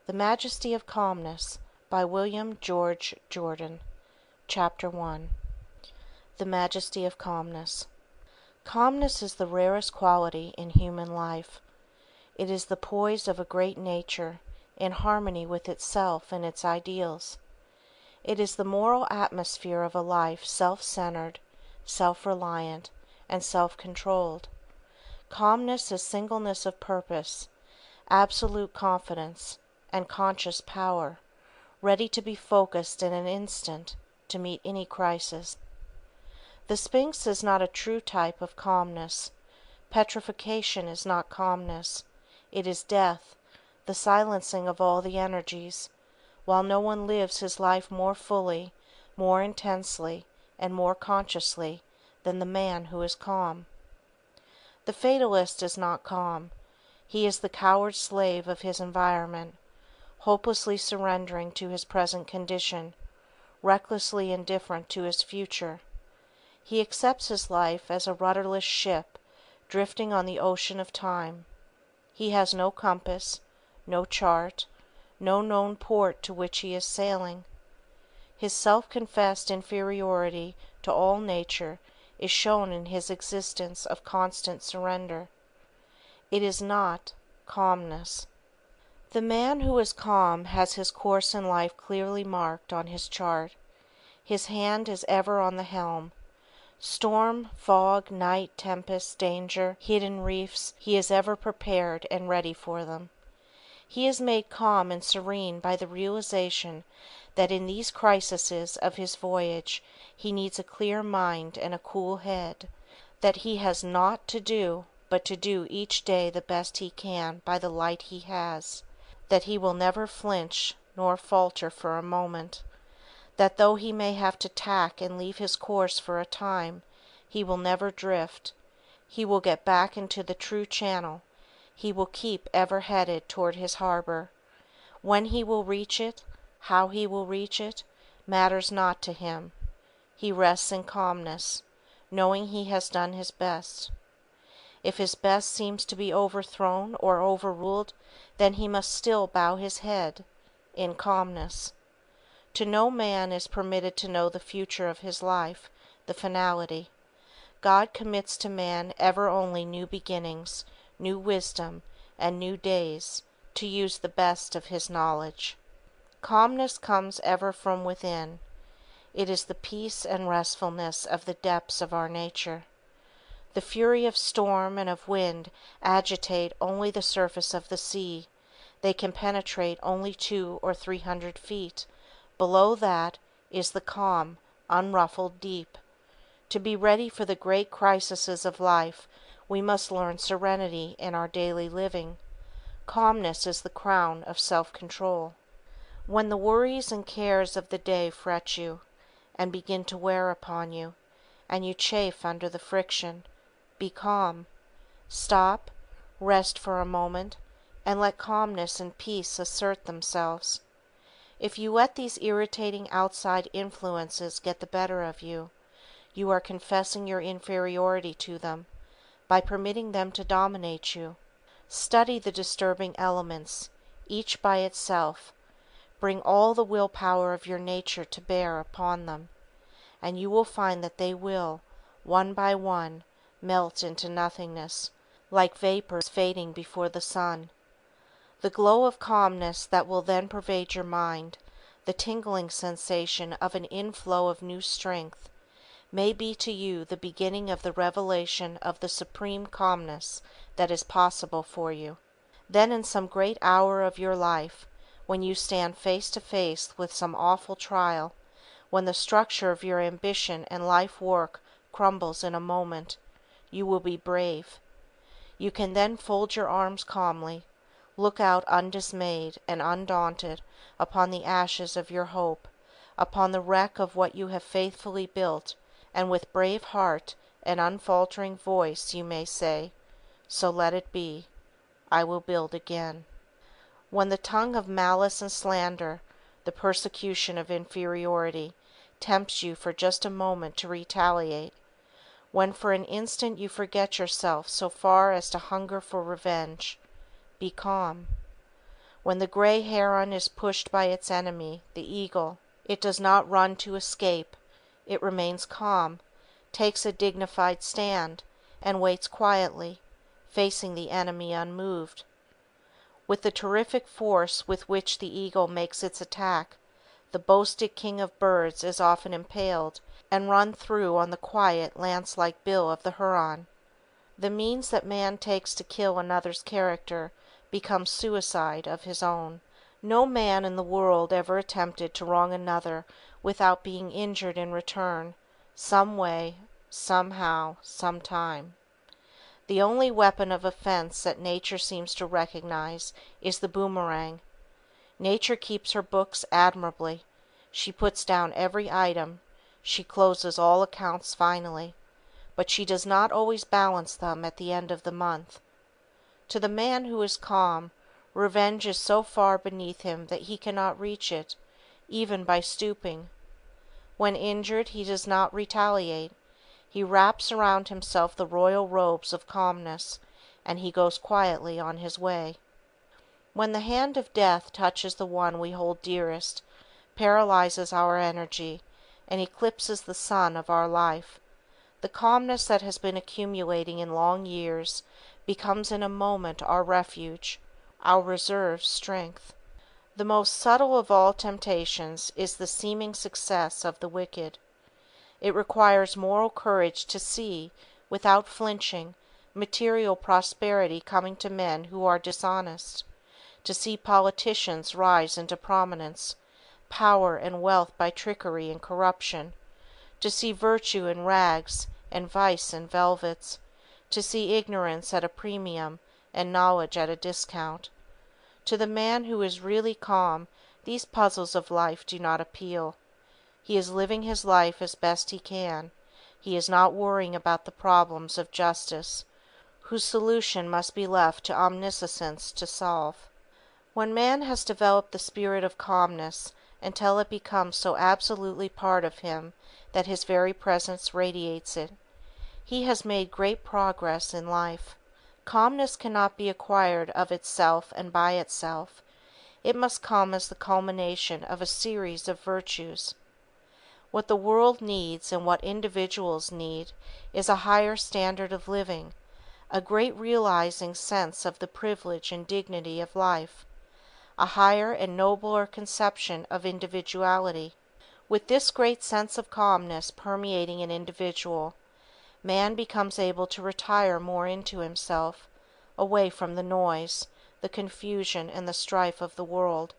The Majesty of Calmness by William George Jordan. Chapter 1. The Majesty of Calmness. Calmness is the rarest quality in human life. It is the poise of a great nature, in harmony with itself and its ideals. It is the moral atmosphere of a life self-centered, self-reliant, and self-controlled. Calmness is singleness of purpose, absolute confidence, and conscious power, ready to be focused in an instant to meet any crisis. The Sphinx is not a true type of calmness. Petrification is not calmness. It is death, the silencing of all the energies, while no one lives his life more fully, more intensely, and more consciously than the man who is calm. The fatalist is not calm. He is the coward slave of his environment, hopelessly surrendering to his present condition, recklessly indifferent to his future. He accepts his life as a rudderless ship drifting on the ocean of time. He has no compass, no chart, no known port to which he is sailing. His self-confessed inferiority to all nature is shown in his existence of constant surrender. It is not calmness. The man who is calm has his course in life clearly marked on his chart. His hand is ever on the helm. Storm, fog, night, tempest, danger, hidden reefs, he is ever prepared and ready for them. He is made calm and serene by the realization that in these crises of his voyage he needs a clear mind and a cool head, that he has naught to do but to do each day the best he can by the light he has, that he will never flinch nor falter for a moment, that though he may have to tack and leave his course for a time, he will never drift. He will get back into the true channel. He will keep ever headed toward his harbor. When he will reach it, how he will reach it, matters not to him. He rests in calmness, knowing he has done his best. If his best seems to be overthrown or overruled, then he must still bow his head in calmness. To no man is permitted to know the future of his life, the finality. God commits to man ever only new beginnings, new wisdom, and new days, to use the best of his knowledge. Calmness comes ever from within. It is the peace and restfulness of the depths of our nature. The fury of storm and of wind agitate only the surface of the sea. They can penetrate only 200 or 300 feet. Below that is the calm, unruffled deep. To be ready for the great crises of life, we must learn serenity in our daily living. Calmness is the crown of self-control. When the worries and cares of the day fret you, and begin to wear upon you, and you chafe under the friction, be calm. Stop, rest for a moment, and let calmness and peace assert themselves. If you let these irritating outside influences get the better of you, you are confessing your inferiority to them by permitting them to dominate you. Study the disturbing elements, each by itself. Bring all the willpower of your nature to bear upon them, and you will find that they will, one by one, melt into nothingness, like vapors fading before the sun. The glow of calmness that will then pervade your mind, the tingling sensation of an inflow of new strength, may be to you the beginning of the revelation of the supreme calmness that is possible for you. Then in some great hour of your life, when you stand face to face with some awful trial, when the structure of your ambition and life work crumbles in a moment, you will be brave. You can then fold your arms calmly, look out undismayed and undaunted upon the ashes of your hope, upon the wreck of what you have faithfully built, and with brave heart and unfaltering voice you may say, "So let it be. I will build again." When the tongue of malice and slander, the persecution of inferiority, tempts you for just a moment to retaliate, when for an instant you forget yourself so far as to hunger for revenge, be calm. When the gray heron is pushed by its enemy, the eagle, it does not run to escape. It remains calm, takes a dignified stand, and waits quietly, facing the enemy unmoved. With the terrific force with which the eagle makes its attack, the boasted king of birds is often impaled and run through on the quiet, lance-like bill of the heron. The means that man takes to kill another's character becomes suicide of his own. No man in the world ever attempted to wrong another without being injured in return, some way, somehow, sometime. The only weapon of offense that nature seems to recognize is the boomerang. Nature keeps her books admirably. She puts down every item. She closes all accounts finally. But she does not always balance them at the end of the month. To the man who is calm, revenge is so far beneath him that he cannot reach it, even by stooping. When injured, he does not retaliate. He wraps around himself the royal robes of calmness, and he goes quietly on his way. When the hand of death touches the one we hold dearest, paralyzes our energy, and eclipses the sun of our life, the calmness that has been accumulating in long years becomes in a moment our refuge, our reserve strength. The most subtle of all temptations is the seeming success of the wicked. It requires moral courage to see, without flinching, material prosperity coming to men who are dishonest; to see politicians rise into prominence, power and wealth by trickery and corruption; to see virtue in rags and vice in velvets; to see ignorance at a premium and knowledge at a discount. To the man who is really calm, these puzzles of life do not appeal. He is living his life as best he can. He is not worrying about the problems of justice, whose solution must be left to omniscience to solve. When man has developed the spirit of calmness until it becomes so absolutely part of him that his very presence radiates it, he has made great progress in life. Calmness cannot be acquired of itself and by itself. It must come as the culmination of a series of virtues. What the world needs and what individuals need is a higher standard of living, a great realizing sense of the privilege and dignity of life, a higher and nobler conception of individuality. With this great sense of calmness permeating an individual, man becomes able to retire more into himself, away from the noise, the confusion and the strife of the world,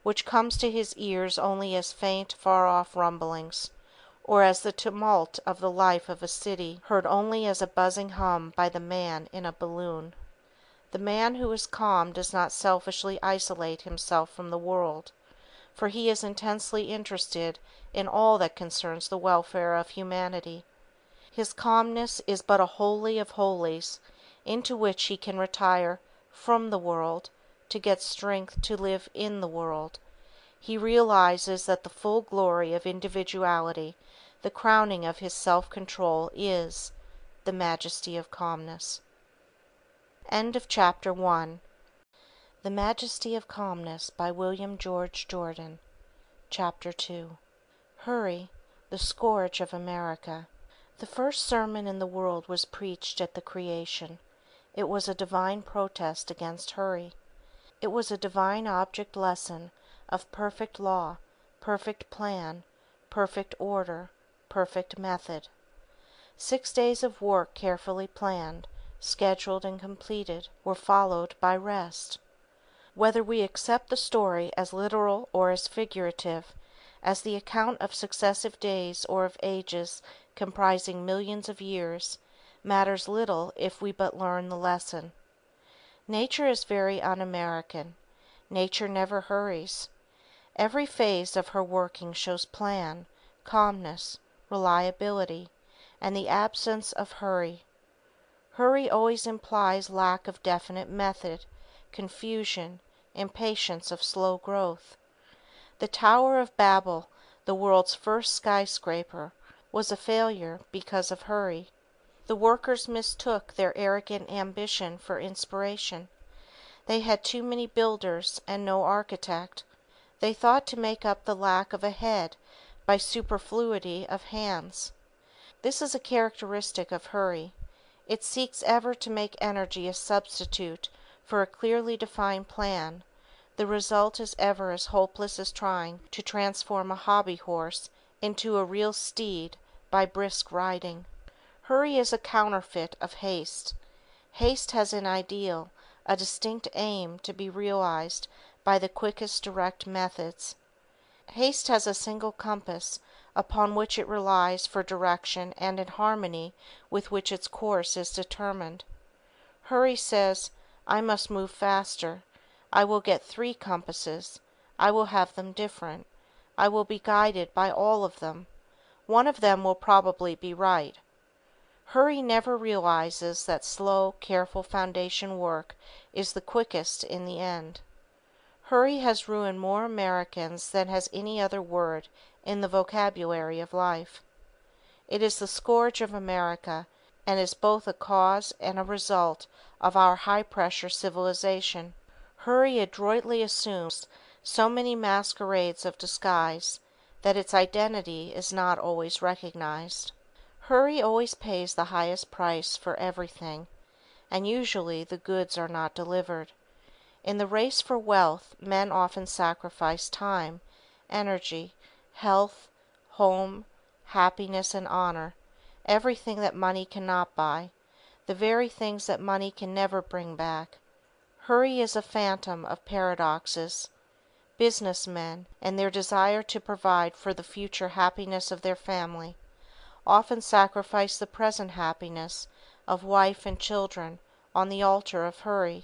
which comes to his ears only as faint, far-off rumblings, or as the tumult of the life of a city heard only as a buzzing hum by the man in a balloon. The man who is calm does not selfishly isolate himself from the world, for he is intensely interested in all that concerns the welfare of humanity. His calmness is but a holy of holies, into which he can retire from the world to get strength to live in the world. He realizes that the full glory of individuality, the crowning of his self-control, is the Majesty of Calmness. End of Chapter 1. The Majesty of Calmness by William George Jordan. Chapter 2. Hurry, the Scourge of America. The first sermon in the world was preached at the creation. It was a divine protest against hurry. It was a divine object lesson of perfect law, perfect plan, perfect order, perfect method. 6 days of work carefully planned, scheduled and completed, were followed by rest. Whether we accept the story as literal or as figurative, as the account of successive days or of ages comprising millions of years, matters little if we but learn the lesson. Nature is very un-American. Nature never hurries. Every phase of her working shows plan, calmness, reliability, and the absence of hurry. Hurry always implies lack of definite method, confusion, impatience of slow growth. The Tower of Babel, the world's first skyscraper, was a failure because of hurry. The workers mistook their arrogant ambition for inspiration. They had too many builders and no architect. They thought to make up the lack of a head by superfluity of hands. This is a characteristic of hurry. It seeks ever to make energy a substitute for a clearly defined plan. The result is ever as hopeless as trying to transform a hobby horse into a real steed by brisk riding. Hurry is a counterfeit of haste. Haste has an ideal, a distinct aim to be realized by the quickest direct methods. Haste has a single compass upon which it relies for direction and in harmony with which its course is determined. Hurry says, I must move faster. I will get 3 compasses. I will have them different. I will be guided by all of them. One of them will probably be right. Hurry never realizes that slow, careful foundation work is the quickest in the end. Hurry has ruined more Americans than has any other word in the vocabulary of life. It is the scourge of America, and is both a cause and a result of our high-pressure civilization. Hurry adroitly assumes so many masquerades of disguise that its identity is not always recognized. Hurry always pays the highest price for everything, and usually the goods are not delivered. In the race for wealth, men often sacrifice time, energy, health, home, happiness and honor, everything that money cannot buy, the very things that money can never bring back. Hurry is a phantom of paradoxes. Business men, in their desire to provide for the future happiness of their family, often sacrifice the present happiness of wife and children on the altar of hurry.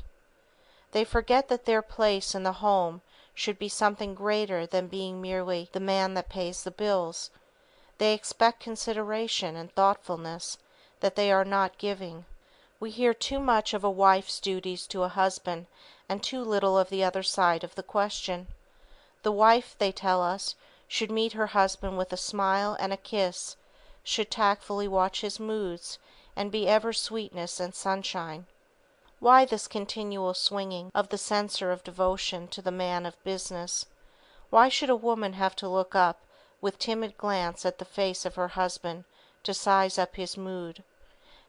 They forget that their place in the home should be something greater than being merely the man that pays the bills. They expect consideration and thoughtfulness that they are not giving. We hear too much of a wife's duties to a husband and too little of the other side of the question. The wife, they tell us, should meet her husband with a smile and a kiss, should tactfully watch his moods, and be ever sweetness and sunshine. Why this continual swinging of the censer of devotion to the man of business? Why should a woman have to look up with timid glance at the face of her husband to size up his mood?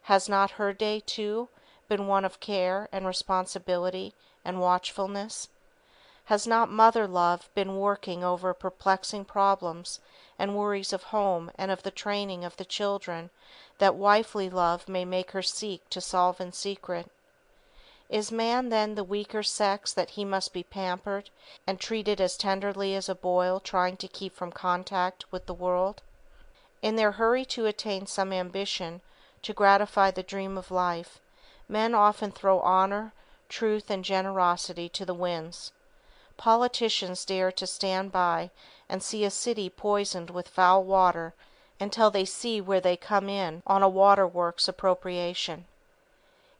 Has not her day, too, been one of care and responsibility and watchfulness? Has not mother love been working over perplexing problems and worries of home and of the training of the children that wifely love may make her seek to solve in secret? Is man then the weaker sex that he must be pampered and treated as tenderly as a boil trying to keep from contact with the world? In their hurry to attain some ambition, to gratify the dream of life, men often throw honor, truth and generosity to the winds. Politicians dare to stand by and see a city poisoned with foul water until they see where they come in on a waterworks appropriation.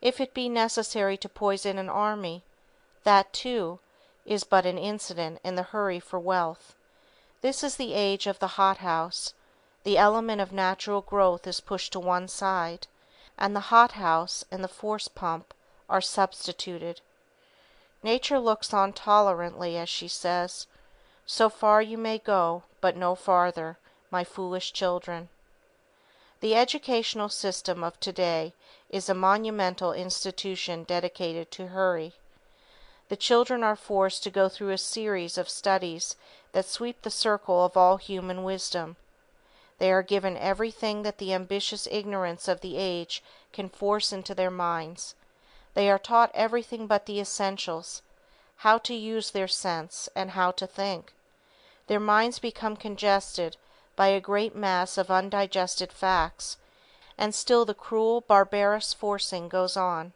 If it be necessary to poison an army, that, too, is but an incident in the hurry for wealth. This is the age of the hothouse. The element of natural growth is pushed to one side, and the hothouse and the force pump are substituted. Nature looks on tolerantly as she says, "So far you may go, but no farther, my foolish children." The educational system of today is a monumental institution dedicated to hurry. The children are forced to go through a series of studies that sweep the circle of all human wisdom. They are given everything that the ambitious ignorance of the age can force into their minds. They are taught everything but the essentials, how to use their sense and how to think. Their minds become congested by a great mass of undigested facts, and still the cruel, barbarous forcing goes on.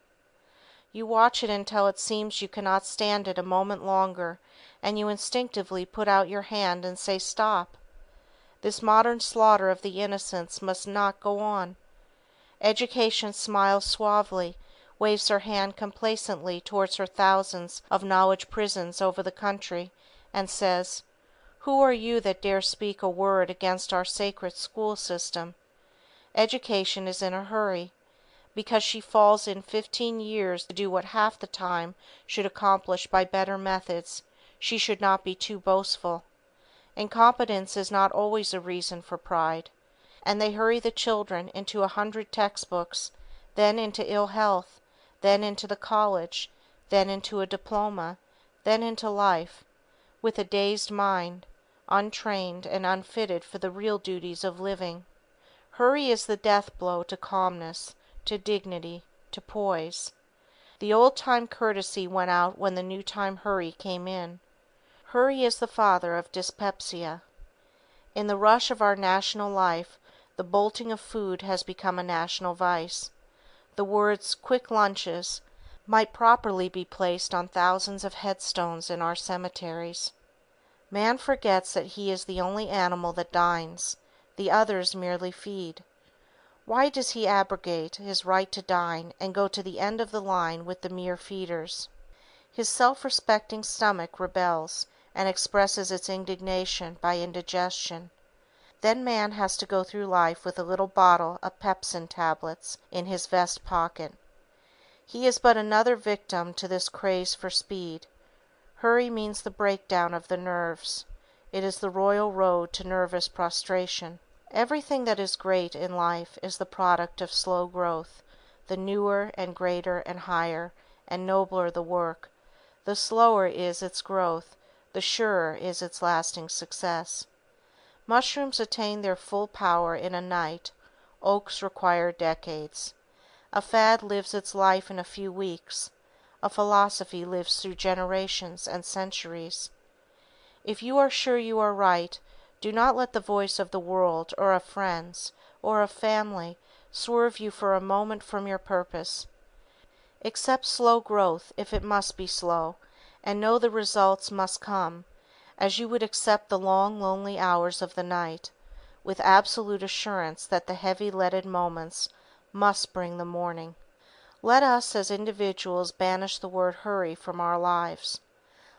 You watch it until it seems you cannot stand it a moment longer, and you instinctively put out your hand and say, "Stop." This modern slaughter of the innocents must not go on. Education smiles suavely, waves her hand complacently towards her thousands of knowledge prisons over the country, and says, "Who are you that dare speak a word against our sacred school system?" Education is in a hurry. because she falls in 15 years to do what half the time should accomplish by better methods, she should not be too boastful. Incompetence is not always a reason for pride. And they hurry the children into 100 textbooks, then into ill health, then into the college, then into a diploma, then into life, with a dazed mind, untrained and unfitted for the real duties of living. Hurry is the death blow to calmness, to dignity, to poise. The old-time courtesy went out when the new-time hurry came in. Hurry is the father of dyspepsia. In the rush of our national life, the bolting of food has become a national vice. The words "quick lunches" might properly be placed on thousands of headstones in our cemeteries. Man forgets that he is the only animal that dines; the others merely feed. Why does he abrogate his right to dine and go to the end of the line with the mere feeders? His self-respecting stomach rebels and expresses its indignation by indigestion. Then man has to go through life with a little bottle of pepsin tablets in his vest pocket. He is but another victim to this craze for speed. Hurry means the breakdown of the nerves. It is the royal road to nervous prostration. Everything that is great in life is the product of slow growth. The newer and greater and higher and nobler the work, the slower is its growth, the surer is its lasting success. Mushrooms attain their full power in a night; oaks require decades. A fad lives its life in a few weeks; a philosophy lives through generations and centuries. If you are sure you are right, do not let the voice of the world, or of friends, or of family, swerve you for a moment from your purpose. Accept slow growth if it must be slow, and know the results must come, as you would accept the long lonely hours of the night, with absolute assurance that the heavy leaded moments must bring the morning. Let us as individuals banish the word hurry from our lives.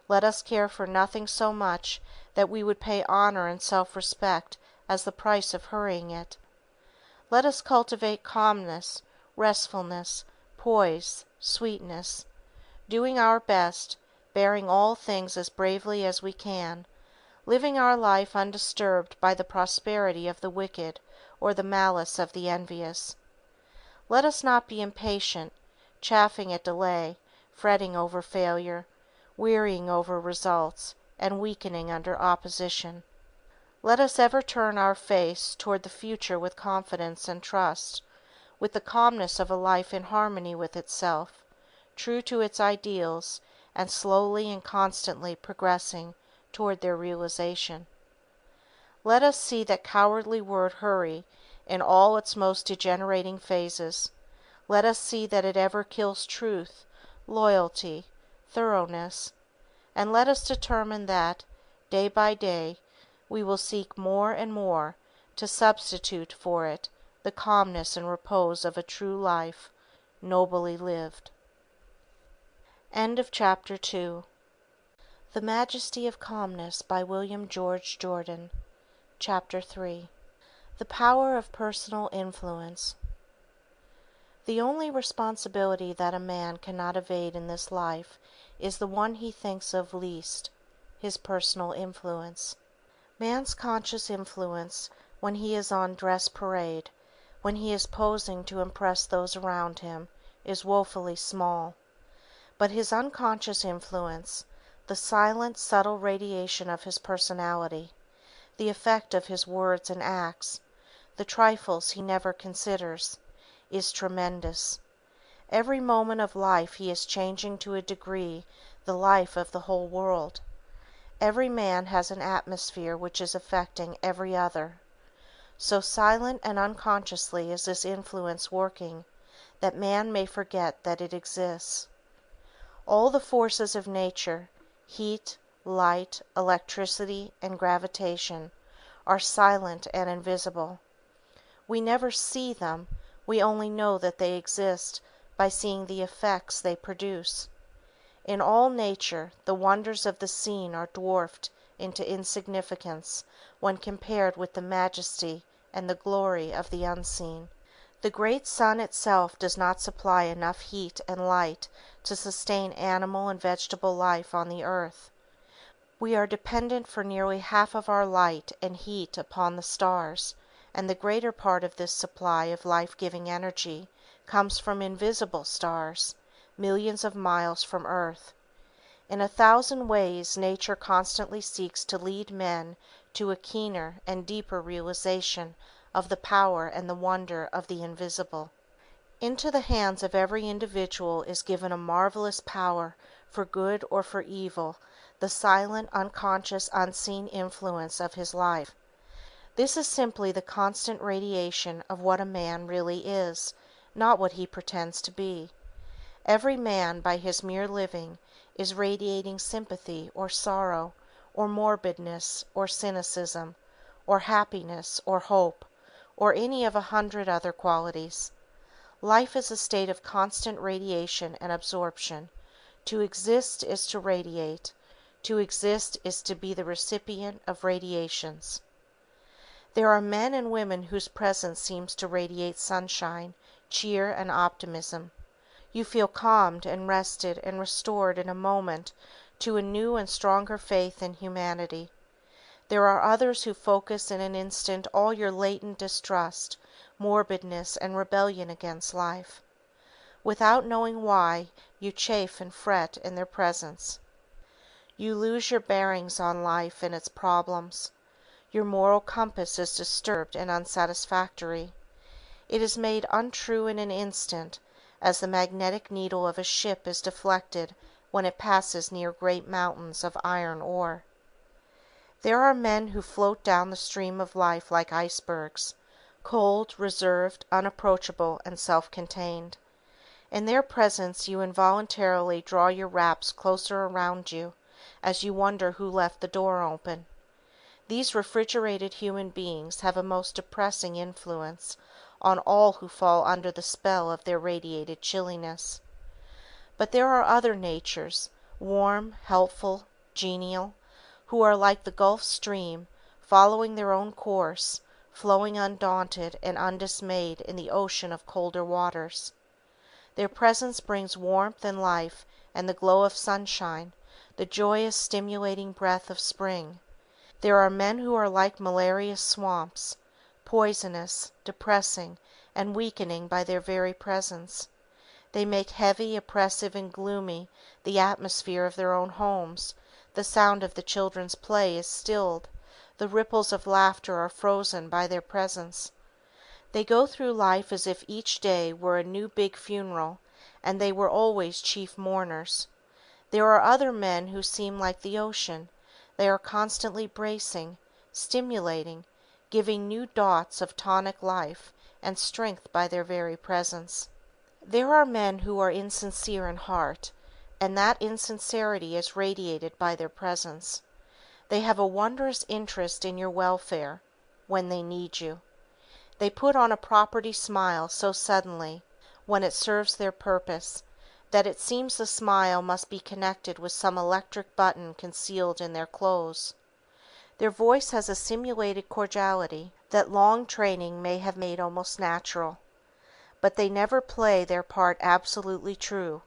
Let us care for nothing so much that we would pay honor and self-respect as the price of hurrying it. Let us cultivate calmness, restfulness, poise, sweetness, doing our best, bearing all things as bravely as we can, living our life undisturbed by the prosperity of the wicked or the malice of the envious. Let us not be impatient, chafing at delay, fretting over failure, wearying over results, and weakening under opposition. Let us ever turn our face toward the future with confidence and trust, with the calmness of a life in harmony with itself, true to its ideals, and slowly and constantly progressing toward their realization. Let us see that cowardly word hurry in all its most degenerating phases. Let us see that it ever kills truth, loyalty, thoroughness, and let us determine that, day by day, we will seek more and more to substitute for it the calmness and repose of a true life, nobly lived. End of Chapter 2. The Majesty of Calmness by William George Jordan. Chapter 3. The Power of Personal Influence. The only responsibility that a man cannot evade in this life is the one he thinks of least, his personal influence. Man's conscious influence, when he is on dress parade, when he is posing to impress those around him, is woefully small. But his unconscious influence, the silent, subtle radiation of his personality, the effect of his words and acts, the trifles he never considers, is tremendous. Every moment of life he is changing to a degree the life of the whole world. Every man has an atmosphere which is affecting every other. So silent and unconsciously is this influence working that man may forget that it exists. All the forces of nature, heat, light, electricity, and gravitation, are silent and invisible. We never see them, we only know that they exist by seeing the effects they produce. In all nature, the wonders of the seen are dwarfed into insignificance when compared with the majesty and the glory of the unseen. The great sun itself does not supply enough heat and light to sustain animal and vegetable life on the earth. We are dependent for nearly half of our light and heat upon the stars, and the greater part of this supply of life-giving energy comes from invisible stars, millions of miles from Earth. In 1,000 ways Nature constantly seeks to lead men to a keener and deeper realization of the power and the wonder of the invisible. Into the hands of every individual is given a marvelous power for good or for evil, the silent, unconscious, unseen influence of his life. This is simply the constant radiation of what a man really is, not what he pretends to be. Every man, by his mere living, is radiating sympathy or sorrow, or morbidness or cynicism, or happiness or hope, or any of 100 other qualities. Life is a state of constant radiation and absorption. To exist is to radiate. To exist is to be the recipient of radiations. There are men and women whose presence seems to radiate sunshine, cheer, and optimism. You feel calmed and rested and restored in a moment to a new and stronger faith in humanity. There are others who focus in an instant all your latent distrust, morbidness, and rebellion against life. Without knowing why, you chafe and fret in their presence. You lose your bearings on life and its problems. Your moral compass is disturbed and unsatisfactory. It is made untrue in an instant, as the magnetic needle of a ship is deflected when it passes near great mountains of iron ore. There are men who float down the stream of life like icebergs, cold, reserved, unapproachable, and self-contained. In their presence you involuntarily draw your wraps closer around you, as you wonder who left the door open. These refrigerated human beings have a most depressing influence on all who fall under the spell of their radiated chilliness. But there are other natures, warm, helpful, genial, who are like the Gulf Stream, following their own course, flowing undaunted and undismayed in the ocean of colder waters. Their presence brings warmth and life and the glow of sunshine, the joyous, stimulating breath of spring. There are men who are like malarious swamps, poisonous, depressing, and weakening by their very presence. They make heavy, oppressive, and gloomy the atmosphere of their own homes. The sound of the children's play is stilled. The ripples of laughter are frozen by their presence. They go through life as if each day were a new big funeral, and they were always chief mourners. There are other men who seem like the ocean. They are constantly bracing, stimulating, giving new draughts of tonic life and strength by their very presence. There are men who are insincere in heart, and that insincerity is radiated by their presence. They have a wondrous interest in your welfare when they need you. They put on a property smile so suddenly, when it serves their purpose, that it seems the smile must be connected with some electric button concealed in their clothes. Their voice has a simulated cordiality that long training may have made almost natural. But they never play their part absolutely true.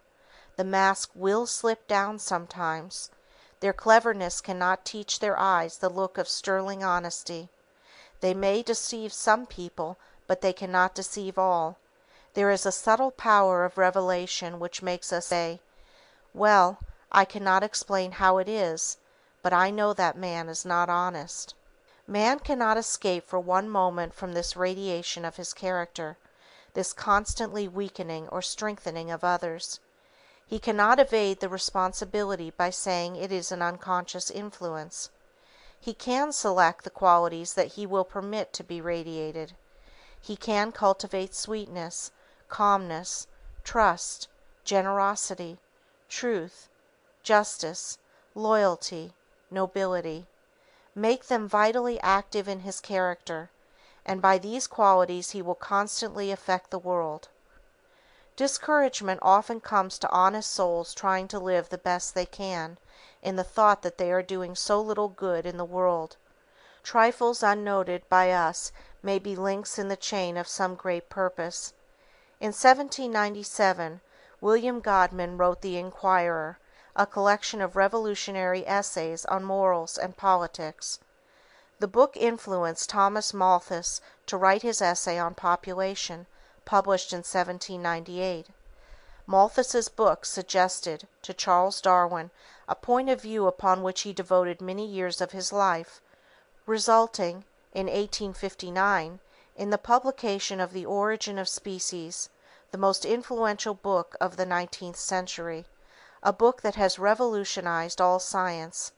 The mask will slip down sometimes. Their cleverness cannot teach their eyes the look of sterling honesty. They may deceive some people, but they cannot deceive all. There is a subtle power of revelation which makes us say, "Well, I cannot explain how it is, but I know that man is not honest." Man cannot escape for one moment from this radiation of his character, this constantly weakening or strengthening of others. He cannot evade the responsibility by saying it is an unconscious influence. He can select the qualities that he will permit to be radiated. He can cultivate sweetness, calmness, trust, generosity, truth, justice, loyalty, nobility. Make them vitally active in his character, and by these qualities he will constantly affect the world. Discouragement often comes to honest souls trying to live the best they can, in the thought that they are doing so little good in the world. Trifles unnoted by us may be links in the chain of some great purpose. In 1797, William Godwin wrote The Inquirer, a collection of revolutionary essays on morals and politics. The book influenced Thomas Malthus to write his essay on population, published in 1798. Malthus's book suggested to Charles Darwin a point of view upon which he devoted many years of his life, resulting, in 1859, in the publication of The Origin of Species, the most influential book of the 19th century, a book that has revolutionized all science.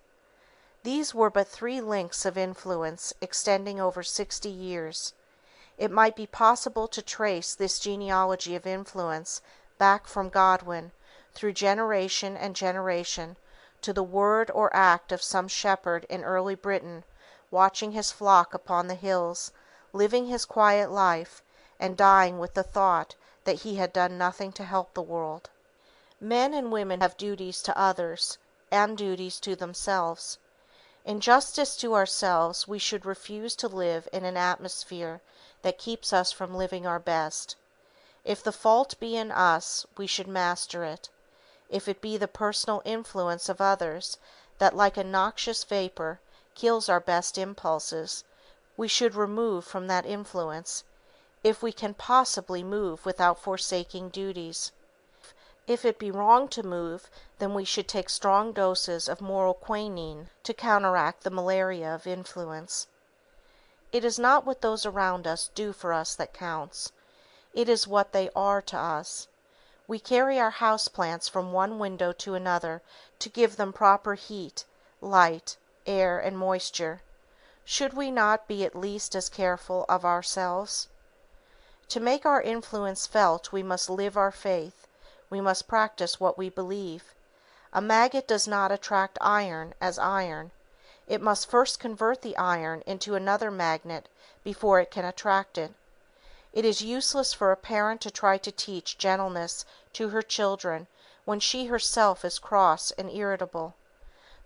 These were but 3 links of influence extending over 60 years. It might be possible to trace this genealogy of influence back from Godwin, through generation and generation, to the word or act of some shepherd in early Britain, watching his flock upon the hills, living his quiet life, and dying with the thought that he had done nothing to help the world. Men and women have duties to others, and duties to themselves. In justice to ourselves, we should refuse to live in an atmosphere that keeps us from living our best. If the fault be in us, we should master it. If it be the personal influence of others that, like a noxious vapor, kills our best impulses, we should remove from that influence, if we can possibly move without forsaking duties. If it be wrong to move, then we should take strong doses of moral quinine to counteract the malaria of influence. It is not what those around us do for us that counts. It is what they are to us. We carry our house plants from one window to another to give them proper heat, light, air, and moisture. Should we not be at least as careful of ourselves? To make our influence felt we must live our faith. We must practice what we believe. A maggot does not attract iron as iron. It must first convert the iron into another magnet before it can attract it. It is useless for a parent to try to teach gentleness to her children when she herself is cross and irritable.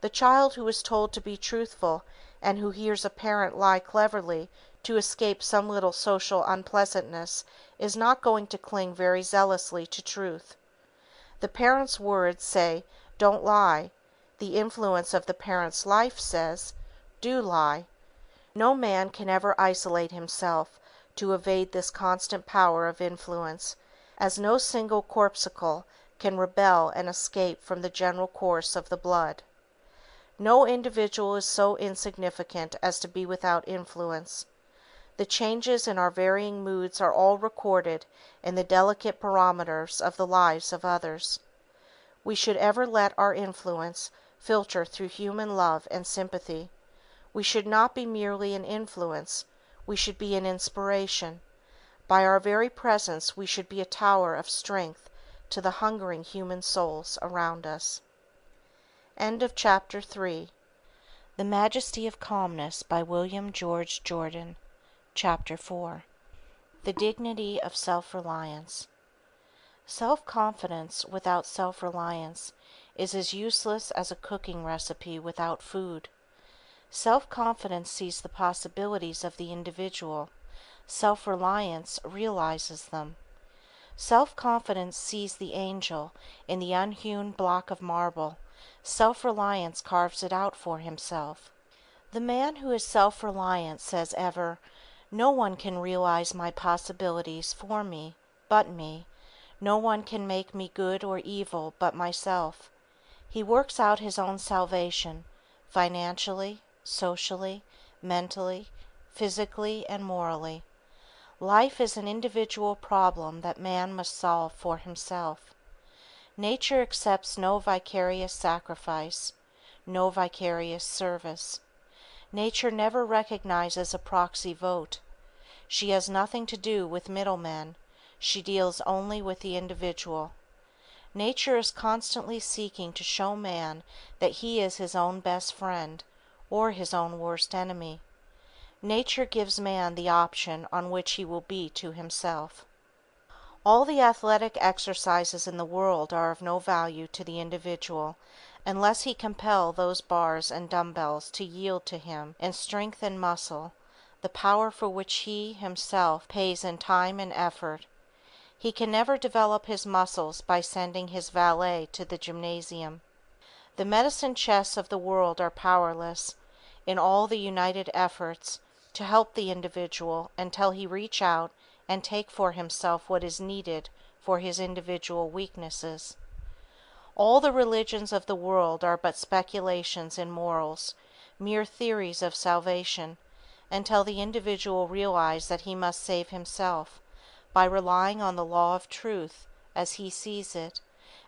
The child who is told to be truthful, and who hears a parent lie cleverly to escape some little social unpleasantness, is not going to cling very zealously to truth. The parent's words say, "Don't lie." The influence of the parent's life says, "Do lie." No man can ever isolate himself to evade this constant power of influence, as no single corpuscle can rebel and escape from the general course of the blood. No individual is so insignificant as to be without influence. The changes in our varying moods are all recorded in the delicate barometers of the lives of others. We should ever let our influence filter through human love and sympathy. We should not be merely an influence, we should be an inspiration. By our very presence we should be a tower of strength to the hungering human souls around us. End of Chapter 3. The Majesty of Calmness by William George Jordan. Chapter 4. The Dignity of Self-Reliance. Self-confidence without self-reliance is as useless as a cooking recipe without food. Self-confidence sees the possibilities of the individual. Self-reliance realizes them. Self-confidence sees the angel in the unhewn block of marble. Self-reliance carves it out for himself. The man who is self-reliant says ever, "No one can realize my possibilities for me, but me. No one can make me good or evil but myself." He works out his own salvation, financially, socially, mentally, physically, and morally. Life is an individual problem that man must solve for himself. Nature accepts no vicarious sacrifice, no vicarious service. Nature never recognizes a proxy vote. She has nothing to do with middlemen. She deals only with the individual. Nature is constantly seeking to show man that he is his own best friend or his own worst enemy. Nature gives man the option on which he will be to himself. All the athletic exercises in the world are of no value to the individual unless he compel those bars and dumbbells to yield to him in strength and muscle, the power for which he himself pays in time and effort. He can never develop his muscles by sending his valet to the gymnasium. The medicine chests of the world are powerless, in all the united efforts, to help the individual until he reach out and take for himself what is needed for his individual weaknesses. All the religions of the world are but speculations in morals, mere theories of salvation, until the individual realize that he must save himself by relying on the law of truth as he sees it,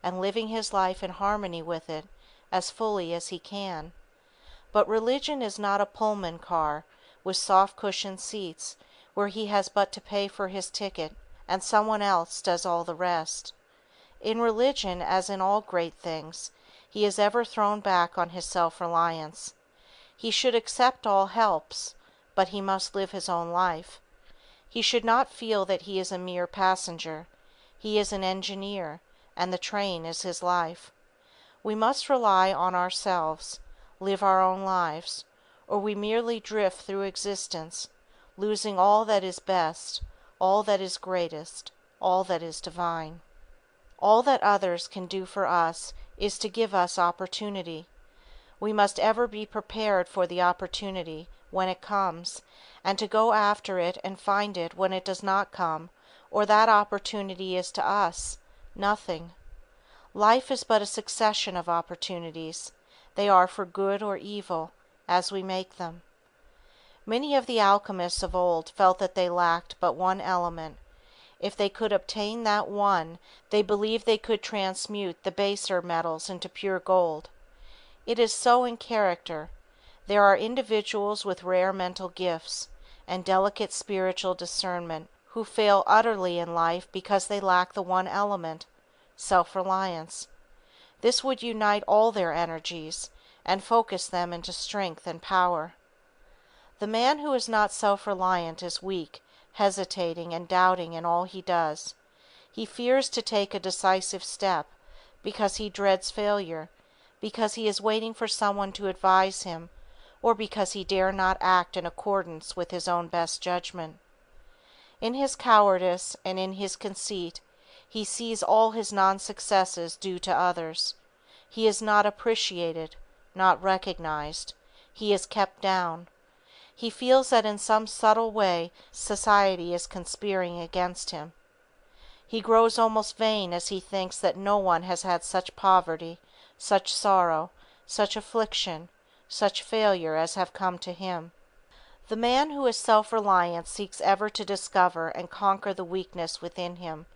and living his life in harmony with it as fully as he can. But religion is not a Pullman car with soft cushioned seats where he has but to pay for his ticket and someone else does all the rest. In religion, as in all great things, he is ever thrown back on his self-reliance. He should accept all helps, but he must live his own life. He should not feel that he is a mere passenger. He is an engineer, and the train is his life. We must rely on ourselves, live our own lives, or we merely drift through existence, losing all that is best, all that is greatest, all that is divine. All that others can do for us is to give us opportunity. We must ever be prepared for the opportunity when it comes, and to go after it and find it when it does not come, or that opportunity is to us nothing. Life is but a succession of opportunities. They are for good or evil, as we make them. Many of the alchemists of old felt that they lacked but one element. If they could obtain that one, they believed they could transmute the baser metals into pure gold. It is so in character. There are individuals with rare mental gifts and delicate spiritual discernment who fail utterly in life because they lack the one element, self-reliance. This would unite all their energies and focus them into strength and power. The man who is not self-reliant is weak, hesitating and doubting in all he does. He fears to take a decisive step because he dreads failure, because he is waiting for someone to advise him, or because he dare not act in accordance with his own best judgment. In his cowardice and in his conceit, he sees all his non-successes due to others. He is not appreciated, not recognized. He is kept down. He feels that in some subtle way society is conspiring against him. He grows almost vain as he thinks that no one has had such poverty, such sorrow, such affliction, such failure as have come to him. The man who is self-reliant seeks ever to discover and conquer the weakness within him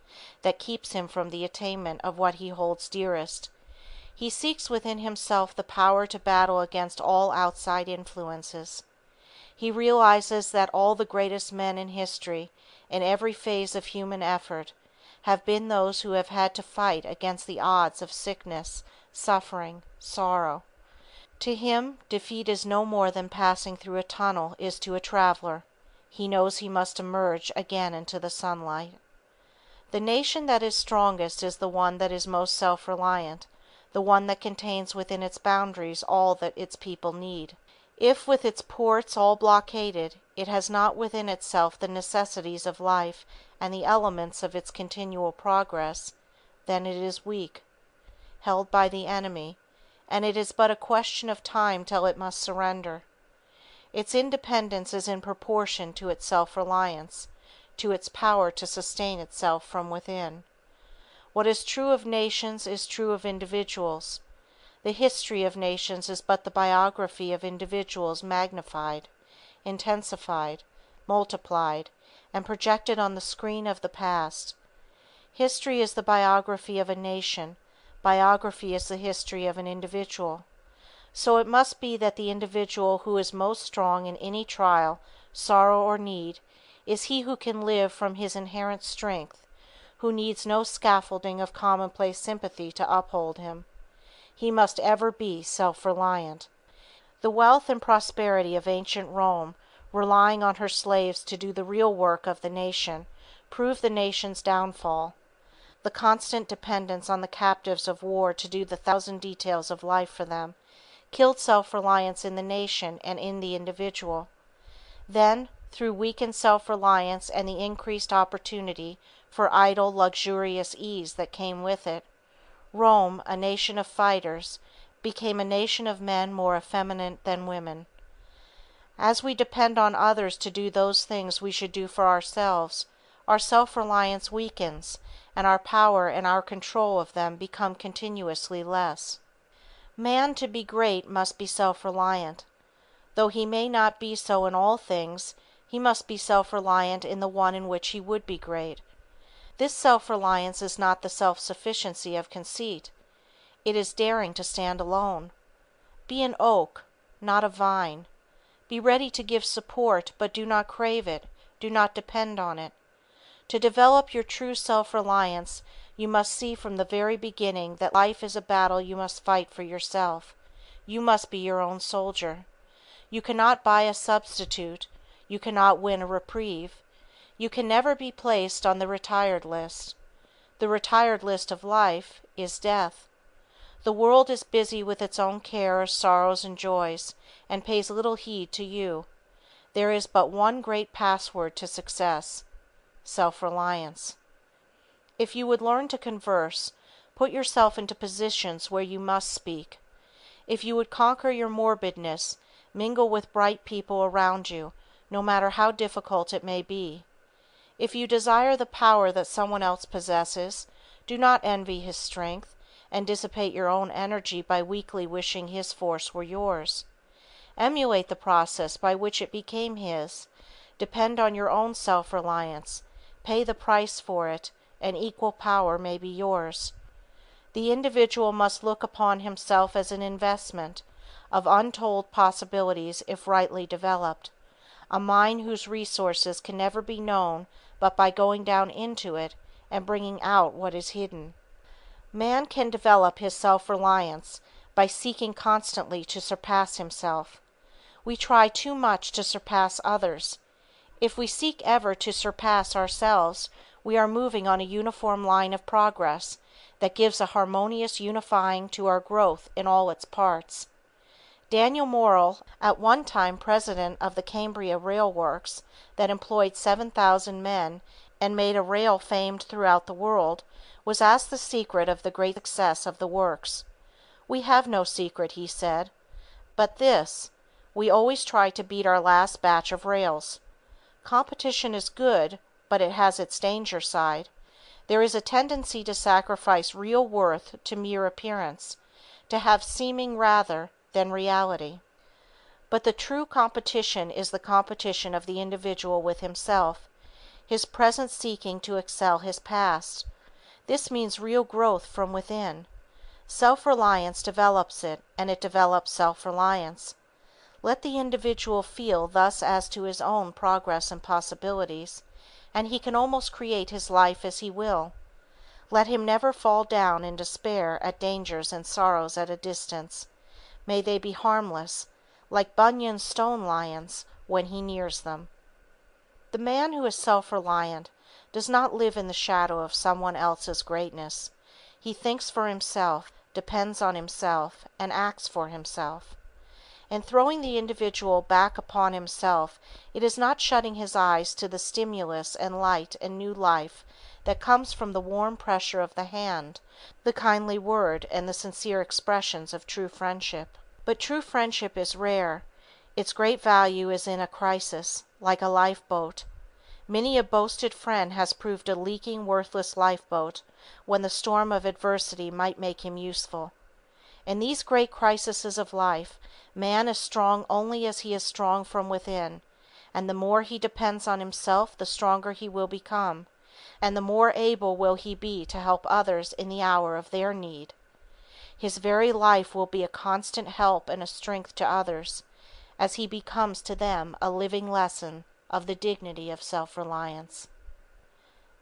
that keeps him from the attainment of what he holds dearest. He seeks within himself the power to battle against all outside influences. He realizes that all the greatest men in history, in every phase of human effort, have been those who have had to fight against the odds of sickness, suffering, sorrow. To him, defeat is no more than passing through a tunnel is to a traveler. He knows he must emerge again into the sunlight. The nation that is strongest is the one that is most self-reliant, the one that contains within its boundaries all that its people need. If, with its ports all blockaded, it has not within itself the necessities of life and the elements of its continual progress, then it is weak, held by the enemy, and it is but a question of time till it must surrender. Its independence is in proportion to its self-reliance, to its power to sustain itself from within. What is true of nations is true of individuals. The history of nations is but the biography of individuals magnified, intensified, multiplied, and projected on the screen of the past. History is the biography of a nation, biography is the history of an individual. So it must be that the individual who is most strong in any trial, sorrow or need, is he who can live from his inherent strength, who needs no scaffolding of commonplace sympathy to uphold him. He must ever be self-reliant. The wealth and prosperity of ancient Rome, relying on her slaves to do the real work of the nation, proved the nation's downfall. The constant dependence on the captives of war to do the thousand details of life for them, killed self-reliance in the nation and in the individual. Then, through weakened self-reliance and the increased opportunity for idle, luxurious ease that came with it, Rome, a nation of fighters, became a nation of men more effeminate than women. As we depend on others to do those things we should do for ourselves, our self-reliance weakens, and our power and our control of them become continuously less. Man, to be great, must be self-reliant. Though he may not be so in all things, he must be self-reliant in the one in which he would be great. This self-reliance is not the self-sufficiency of conceit. It is daring to stand alone. Be an oak, not a vine. Be ready to give support, but do not crave it, do not depend on it. To develop your true self-reliance, you must see from the very beginning that life is a battle you must fight for yourself. You must be your own soldier. You cannot buy a substitute. You cannot win a reprieve. You can never be placed on the retired list. The retired list of life is death. The world is busy with its own cares, sorrows, and joys, and pays little heed to you. There is but one great password to success: self-reliance. If you would learn to converse, put yourself into positions where you must speak. If you would conquer your morbidness, mingle with bright people around you, no matter how difficult it may be. If you desire the power that someone else possesses, do not envy his strength, and dissipate your own energy by weakly wishing his force were yours. Emulate the process by which it became his. Depend on your own self-reliance. Pay the price for it, and equal power may be yours. The individual must look upon himself as an investment of untold possibilities if rightly developed, a mine whose resources can never be known but by going down into it and bringing out what is hidden. Man can develop his self-reliance by seeking constantly to surpass himself. We try too much to surpass others. If we seek ever to surpass ourselves, we are moving on a uniform line of progress that gives a harmonious unifying to our growth in all its parts. Daniel Morrill, at one time president of the Cambria Rail Works that employed 7,000 men and made a rail famed throughout the world, was asked the secret of the great success of the works. "We have no secret," he said, "but this: we always try to beat our last batch of rails. Competition is good, but it has its danger side. There is a tendency to sacrifice real worth to mere appearance, to have seeming rather than reality. But the true competition is the competition of the individual with himself, his present seeking to excel his past. This means real growth from within. Self-reliance develops it, and it develops self-reliance. Let the individual feel thus as to his own progress and possibilities, and he can almost create his life as he will. Let him never fall down in despair at dangers and sorrows at a distance. May they be harmless, like Bunyan's stone lions, when he nears them. The man who is self-reliant does not live in the shadow of someone else's greatness. He thinks for himself, depends on himself, and acts for himself. In throwing the individual back upon himself, it is not shutting his eyes to the stimulus and light and new life that comes from the warm pressure of the hand, the kindly word, and the sincere expressions of true friendship. But true friendship is rare. Its great value is in a crisis, like a lifeboat. Many a boasted friend has proved a leaking, worthless lifeboat when the storm of adversity might make him useful. In these great crises of life, man is strong only as he is strong from within, and the more he depends on himself the stronger he will become, and the more able will he be to help others in the hour of their need. His very life will be a constant help and a strength to others, as he becomes to them a living lesson of the dignity of self-reliance.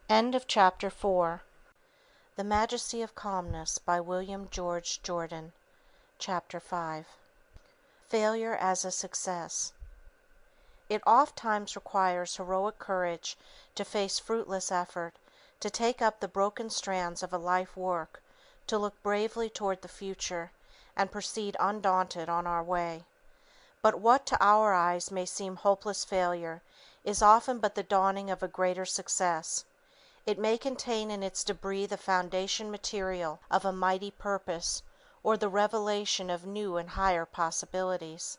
End of Chapter 4. The Majesty of Calmness by William George Jordan. Chapter 5. Failure as a Success. It ofttimes requires heroic courage to face fruitless effort, to take up the broken strands of a life work, to look bravely toward the future, and proceed undaunted on our way. But what to our eyes may seem hopeless failure is often but the dawning of a greater success. It may contain in its debris the foundation material of a mighty purpose, or the revelation of new and higher possibilities.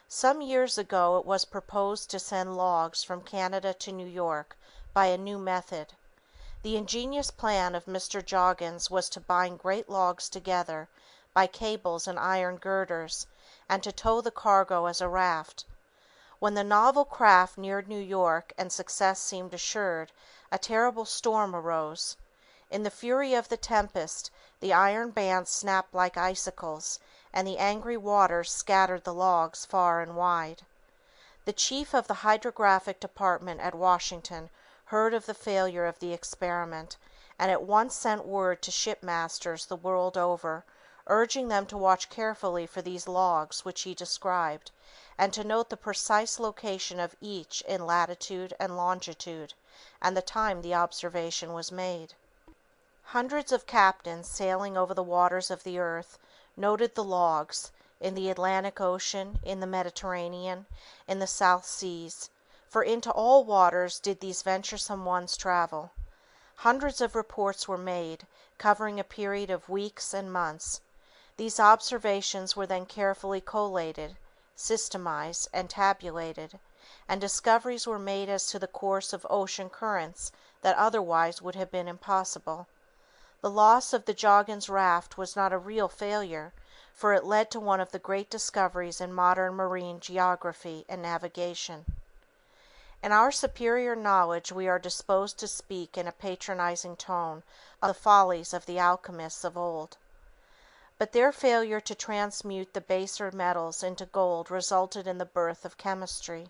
Some years ago it was proposed to send logs from Canada to New York by a new method. The ingenious plan of Mr. Joggins was to bind great logs together by cables and iron girders, and to tow the cargo as a raft. When the novel craft neared New York and success seemed assured, a terrible storm arose. In the fury of the tempest, the iron bands snapped like icicles, and the angry waters scattered the logs far and wide. The chief of the hydrographic department at Washington heard of the failure of the experiment, and at once sent word to shipmasters the world over, urging them to watch carefully for these logs which he described, and to note the precise location of each in latitude and longitude, and the time the observation was made. Hundreds of captains sailing over the waters of the earth noted the logs, in the Atlantic Ocean, in the Mediterranean, in the South Seas, for into all waters did these venturesome ones travel. Hundreds of reports were made, covering a period of weeks and months. These observations were then carefully collated, systematized, and tabulated, and discoveries were made as to the course of ocean currents that otherwise would have been impossible. The loss of the Joggins raft was not a real failure, for it led to one of the great discoveries in modern marine geography and navigation. In our superior knowledge we are disposed to speak in a patronizing tone of the follies of the alchemists of old. But their failure to transmute the baser metals into gold resulted in the birth of chemistry.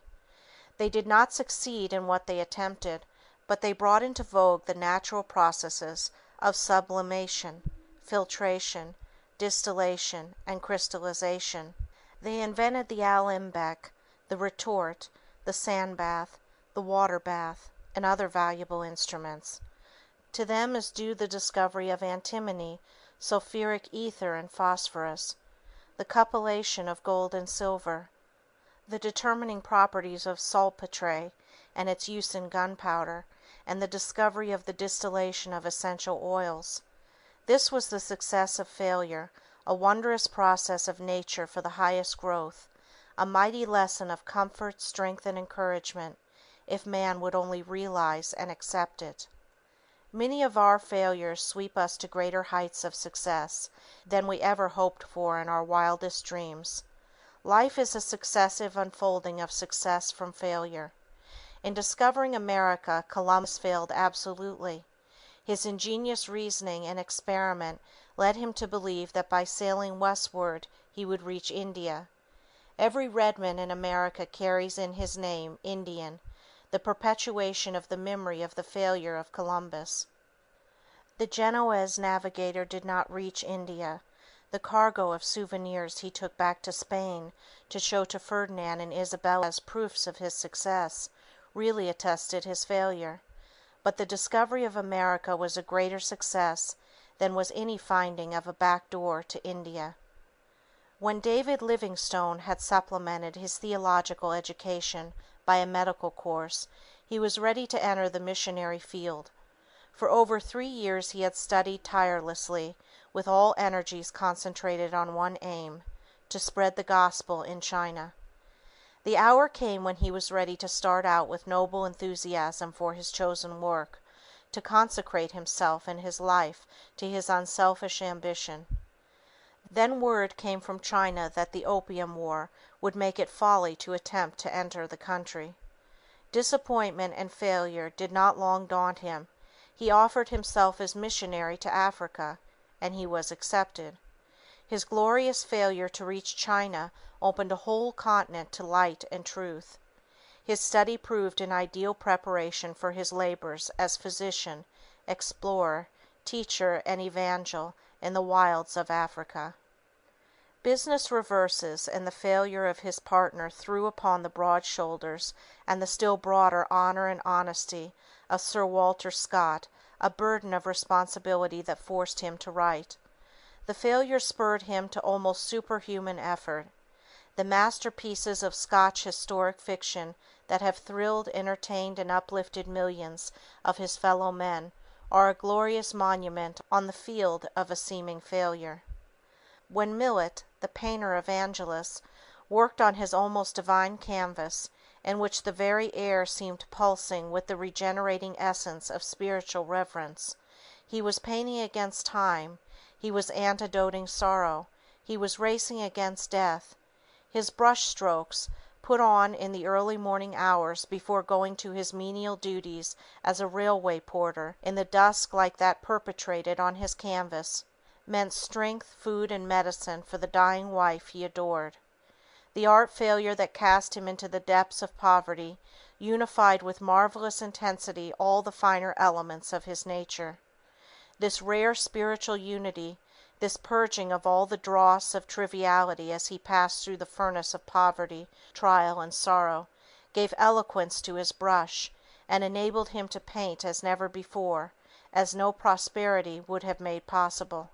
They did not succeed in what they attempted, but they brought into vogue the natural processes of sublimation, filtration, distillation, and crystallization. They invented the alembic, the retort, the sand bath, the water bath, and other valuable instruments. To them is due the discovery of antimony, sulphuric ether, and phosphorus, the cupellation of gold and silver, the determining properties of saltpetre and its use in gunpowder, and the discovery of the distillation of essential oils. This was the success of failure, a wondrous process of nature for the highest growth, a mighty lesson of comfort, strength, and encouragement, if man would only realize and accept it. Many of our failures sweep us to greater heights of success than we ever hoped for in our wildest dreams. Life is a successive unfolding of success from failure. In discovering America, Columbus failed absolutely. His ingenious reasoning and experiment led him to believe that by sailing westward he would reach India. Every redman in America carries in his name Indian, the perpetuation of the memory of the failure of Columbus. The Genoese navigator did not reach India. The cargo of souvenirs he took back to Spain to show to Ferdinand and Isabella as proofs of his success really attested his failure. But the discovery of America was a greater success than was any finding of a back door to India. When David Livingstone had supplemented his theological education by a medical course, he was ready to enter the missionary field. For over 3 years he had studied tirelessly, with all energies concentrated on one aim: to spread the gospel in China. The hour came when he was ready to start out with noble enthusiasm for his chosen work, to consecrate himself and his life to his unselfish ambition. Then word came from China that the Opium War would make it folly to attempt to enter the country. Disappointment and failure did not long daunt him. He offered himself as missionary to Africa, and he was accepted. His glorious failure to reach China opened a whole continent to light and truth. His study proved an ideal preparation for his labors as physician, explorer, teacher, and evangel in the wilds of Africa. Business reverses and the failure of his partner threw upon the broad shoulders and the still broader honor and honesty of Sir Walter Scott a burden of responsibility that forced him to write. The failure spurred him to almost superhuman effort. The masterpieces of Scotch historic fiction that have thrilled, entertained, and uplifted millions of his fellow men are a glorious monument on the field of a seeming failure. When Millet, the painter of Angelus, worked on his almost divine canvas, in which the very air seemed pulsing with the regenerating essence of spiritual reverence, he was painting against time, he was antidoting sorrow, he was racing against death. His brush strokes, put on in the early morning hours before going to his menial duties as a railway porter, in the dusk like that perpetrated on his canvas, meant strength, food, and medicine for the dying wife he adored. The art failure that cast him into the depths of poverty unified with marvelous intensity all the finer elements of his nature. This rare spiritual unity, this purging of all the dross of triviality as he passed through the furnace of poverty, trial, and sorrow, gave eloquence to his brush, and enabled him to paint as never before, as no prosperity would have made possible.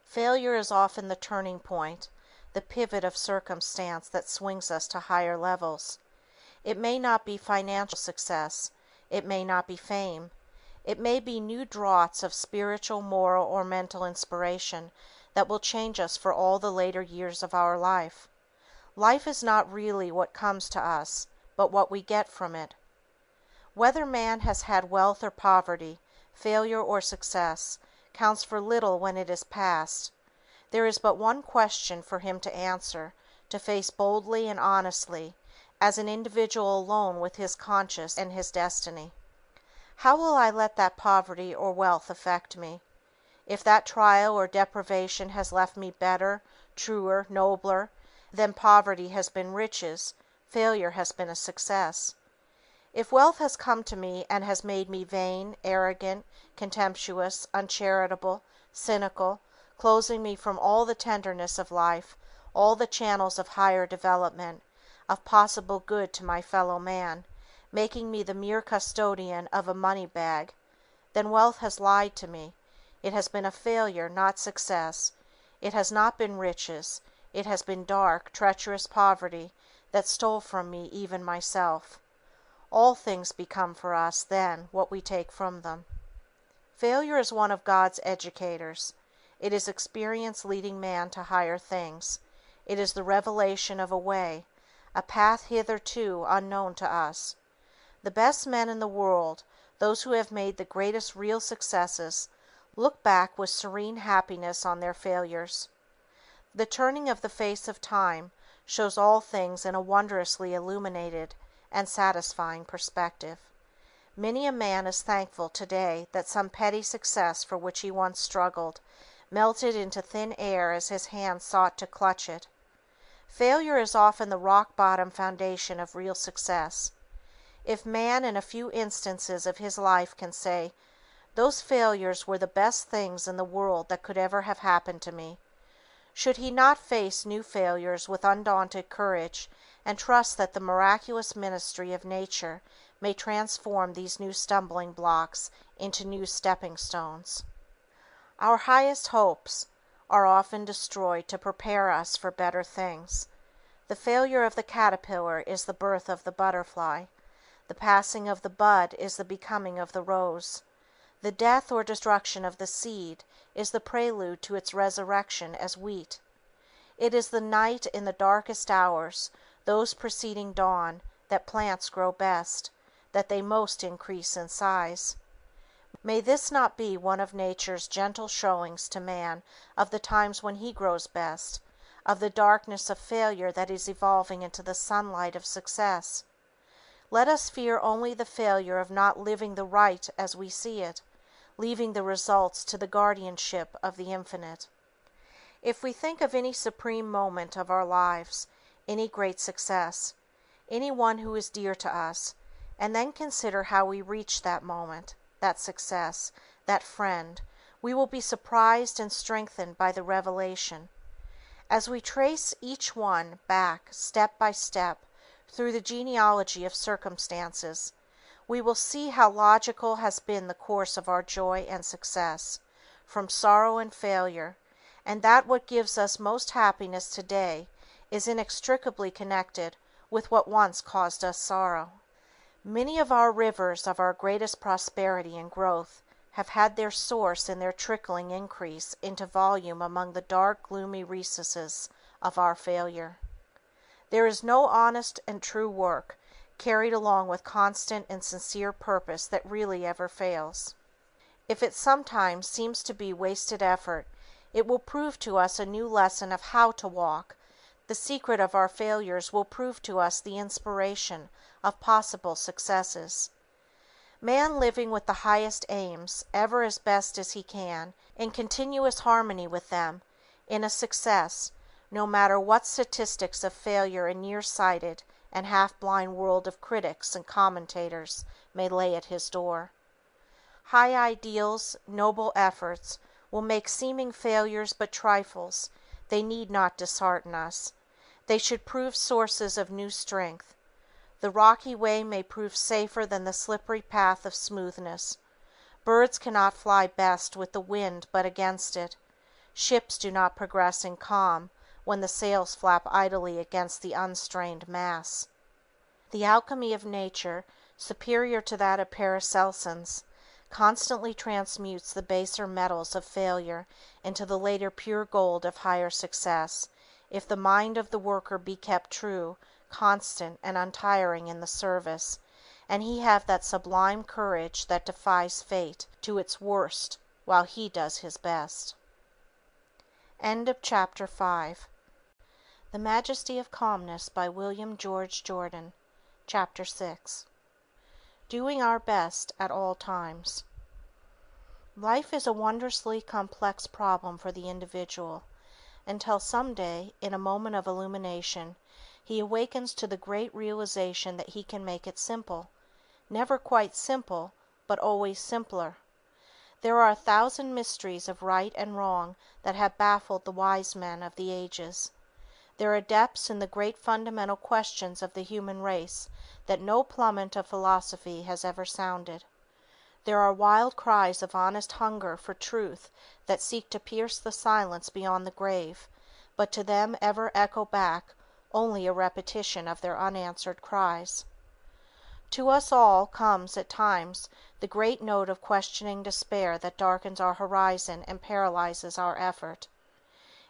Failure is often the turning point, the pivot of circumstance that swings us to higher levels. It may not be financial success, it may not be fame, it may be new draughts of spiritual, moral, or mental inspiration that will change us for all the later years of our life. Life is not really what comes to us, but what we get from it. Whether man has had wealth or poverty, failure or success, counts for little when it is past. There is but one question for him to answer, to face boldly and honestly, as an individual alone with his conscience and his destiny. How will I let that poverty or wealth affect me? If that trial or deprivation has left me better, truer, nobler, then poverty has been riches, failure has been a success. If wealth has come to me and has made me vain, arrogant, contemptuous, uncharitable, cynical, closing me from all the tenderness of life, all the channels of higher development, of possible good to my fellow man, making me the mere custodian of a money bag, then wealth has lied to me. It has been a failure, not success. It has not been riches. It has been dark, treacherous poverty that stole from me even myself. All things become for us, then, what we take from them. Failure is one of God's educators. It is experience leading man to higher things. It is the revelation of a way, a path hitherto unknown to us. The best men in the world, those who have made the greatest real successes, look back with serene happiness on their failures. The turning of the face of time shows all things in a wondrously illuminated and satisfying perspective. Many a man is thankful today that some petty success for which he once struggled melted into thin air as his hand sought to clutch it. Failure is often the rock-bottom foundation of real success. If man in a few instances of his life can say, "Those failures were the best things in the world that could ever have happened to me," should he not face new failures with undaunted courage and trust that the miraculous ministry of nature may transform these new stumbling blocks into new stepping stones? Our highest hopes are often destroyed to prepare us for better things. The failure of the caterpillar is the birth of the butterfly. The passing of the bud is the becoming of the rose. The death or destruction of the seed is the prelude to its resurrection as wheat. It is the night in the darkest hours, those preceding dawn, that plants grow best, that they most increase in size. May this not be one of nature's gentle showings to man of the times when he grows best, of the darkness of failure that is evolving into the sunlight of success? Let us fear only the failure of not living the right as we see it, leaving the results to the guardianship of the Infinite. If we think of any supreme moment of our lives, any great success, any one who is dear to us, and then consider how we reached that moment, that success, that friend, we will be surprised and strengthened by the revelation. As we trace each one back, step by step, through the genealogy of circumstances, we will see how logical has been the course of our joy and success, from sorrow and failure, and that what gives us most happiness today is inextricably connected with what once caused us sorrow. Many of our rivers of our greatest prosperity and growth have had their source in their trickling increase into volume among the dark, gloomy recesses of our failure. There is no honest and true work, carried along with constant and sincere purpose, that really ever fails. If it sometimes seems to be wasted effort, it will prove to us a new lesson of how to walk. The secret of our failures will prove to us the inspiration of possible successes. Man living with the highest aims, ever as best as he can, in continuous harmony with them, in a success, no matter what statistics of failure a near-sighted and half-blind world of critics and commentators may lay at his door. High ideals, noble efforts, will make seeming failures but trifles. They need not dishearten us. They should prove sources of new strength. The rocky way may prove safer than the slippery path of smoothness. Birds cannot fly best with the wind but against it. Ships do not progress in calm when the sails flap idly against the unstrained mass. The alchemy of nature, superior to that of Paracelsus, constantly transmutes the baser metals of failure into the later pure gold of higher success, if the mind of the worker be kept true, constant, and untiring in the service, and he have that sublime courage that defies fate to its worst while he does his best. Chapter 5. The Majesty of Calmness by William George Jordan. Chapter 6. Doing our best at all times. Life is a wondrously complex problem for the individual, until some day, in a moment of illumination, he awakens to the great realization that he can make it simple. Never quite simple, but always simpler. There are 1,000 mysteries of right and wrong that have baffled the wise men of the ages. There are depths in the great fundamental questions of the human race that no plummet of philosophy has ever sounded. There are wild cries of honest hunger for truth that seek to pierce the silence beyond the grave, but to them ever echo back only a repetition of their unanswered cries. To us all comes at times the great note of questioning despair that darkens our horizon and paralyzes our effort.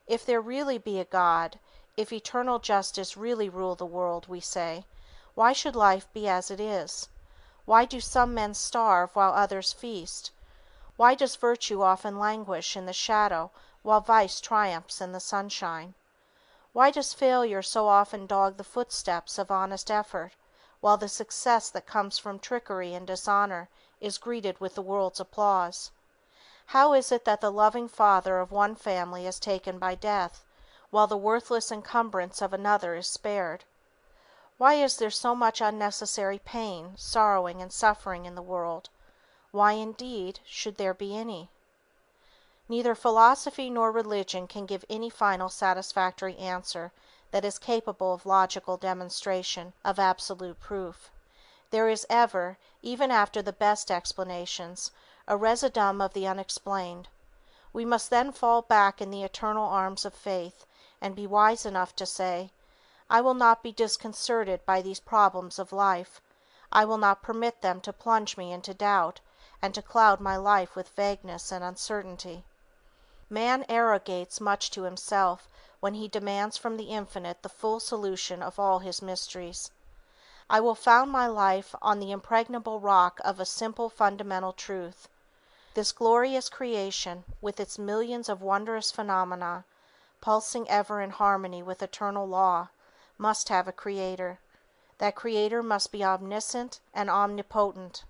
If there really be a God, if eternal justice really rule the world, we say, why should life be as it is? Why do some men starve while others feast? Why does virtue often languish in the shadow while vice triumphs in the sunshine? Why does failure so often dog the footsteps of honest effort, while the success that comes from trickery and dishonor is greeted with the world's applause? How is it that the loving father of one family is taken by death, while the worthless encumbrance of another is spared? Why is there so much unnecessary pain, sorrowing, and suffering in the world? Why, indeed, should there be any? Neither philosophy nor religion can give any final satisfactory answer that is capable of logical demonstration, of absolute proof. There is ever, even after the best explanations, a residuum of the unexplained. We must then fall back in the eternal arms of faith, and be wise enough to say, I will not be disconcerted by these problems of life. I will not permit them to plunge me into doubt, and to cloud my life with vagueness and uncertainty. Man arrogates much to himself when he demands from the Infinite the full solution of all his mysteries. I will found my life on the impregnable rock of a simple fundamental truth. This glorious creation, with its millions of wondrous phenomena, pulsing ever in harmony with eternal law, must have a creator. That creator must be omniscient and omnipotent.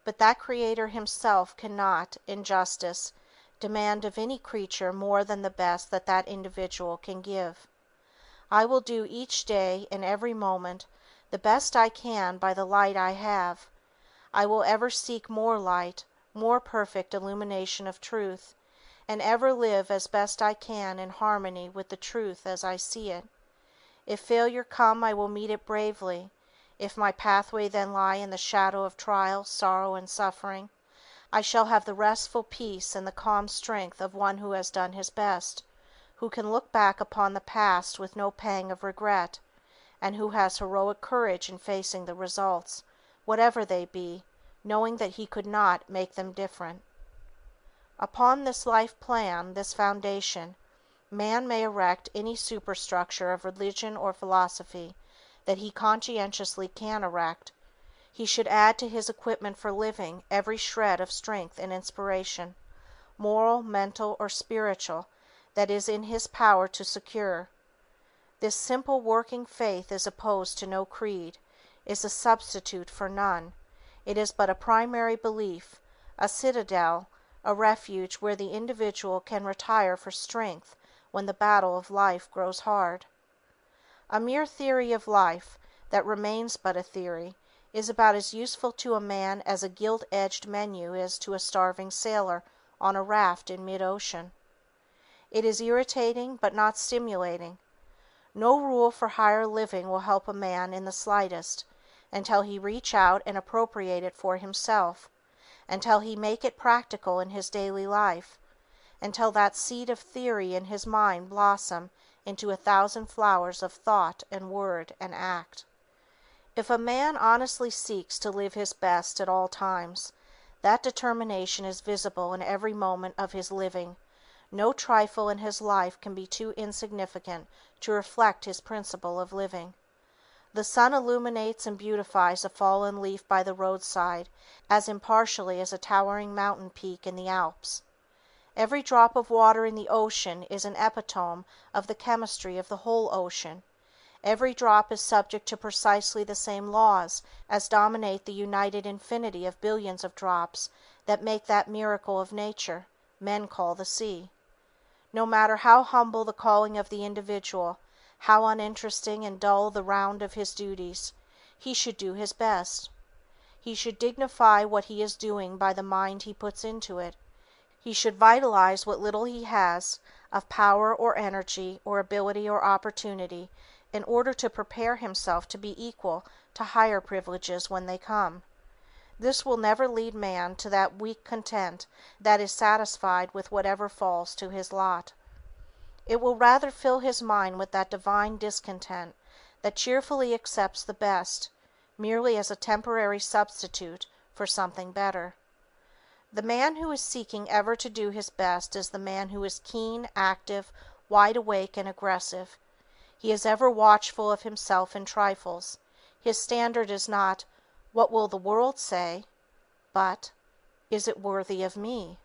But that creator himself cannot, in justice, demand of any creature more than the best that that individual can give. I will do each day and every moment the best I can by the light I have. I will ever seek more light, more perfect illumination of truth, and ever live as best I can in harmony with the truth as I see it. If failure come, I will meet it bravely. If my pathway then lie in the shadow of trial, sorrow, and suffering, I shall have the restful peace and the calm strength of one who has done his best, who can look back upon the past with no pang of regret, and who has heroic courage in facing the results, whatever they be, knowing that he could not make them different. Upon this life plan, this foundation, man may erect any superstructure of religion or philosophy that he conscientiously can erect. He should add to his equipment for living every shred of strength and inspiration, moral, mental, or spiritual, that is in his power to secure. This simple working faith is opposed to no creed, is a substitute for none. It is but a primary belief, a citadel, a refuge where the individual can retire for strength when the battle of life grows hard. A mere theory of life, that remains but a theory, is about as useful to a man as a gilt-edged menu is to a starving sailor on a raft in mid-ocean. It is irritating but not stimulating. No rule for higher living will help a man in the slightest, until he reach out and appropriate it for himself, until he make it practical in his daily life, until that seed of theory in his mind blossom into 1,000 flowers of thought and word and act. If a man honestly seeks to live his best at all times, that determination is visible in every moment of his living. No trifle in his life can be too insignificant to reflect his principle of living. The sun illuminates and beautifies a fallen leaf by the roadside as impartially as a towering mountain peak in the Alps. Every drop of water in the ocean is an epitome of the chemistry of the whole ocean. Every drop is subject to precisely the same laws as dominate the united infinity of billions of drops that make that miracle of nature men call the sea. No matter how humble the calling of the individual, how uninteresting and dull the round of his duties, he should do his best. He should dignify what he is doing by the mind he puts into it. He should vitalize what little he has of power or energy or ability or opportunity in order to prepare himself to be equal to higher privileges when they come. This will never lead man to that weak content that is satisfied with whatever falls to his lot. It will rather fill his mind with that divine discontent that cheerfully accepts the best, merely as a temporary substitute for something better. The man who is seeking ever to do his best is the man who is keen, active, wide awake, and aggressive. He is ever watchful of himself in trifles. His standard is not, "What will the world say?" but, "Is it worthy of me?"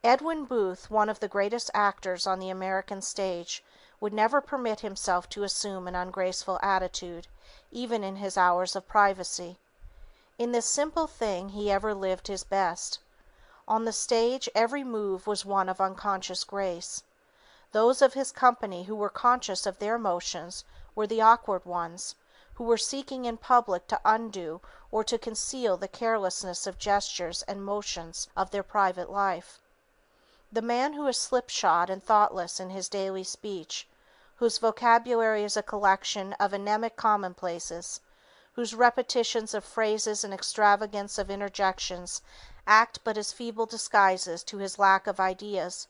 Edwin Booth, one of the greatest actors on the American stage, would never permit himself to assume an ungraceful attitude, even in his hours of privacy. In this simple thing he ever lived his best. On the stage every move was one of unconscious grace. Those of his company who were conscious of their motions were the awkward ones, who were seeking in public to undo or to conceal the carelessness of gestures and motions of their private life. The man who is slipshod and thoughtless in his daily speech, whose vocabulary is a collection of anemic commonplaces, whose repetitions of phrases and extravagance of interjections act but as feeble disguises to his lack of ideas,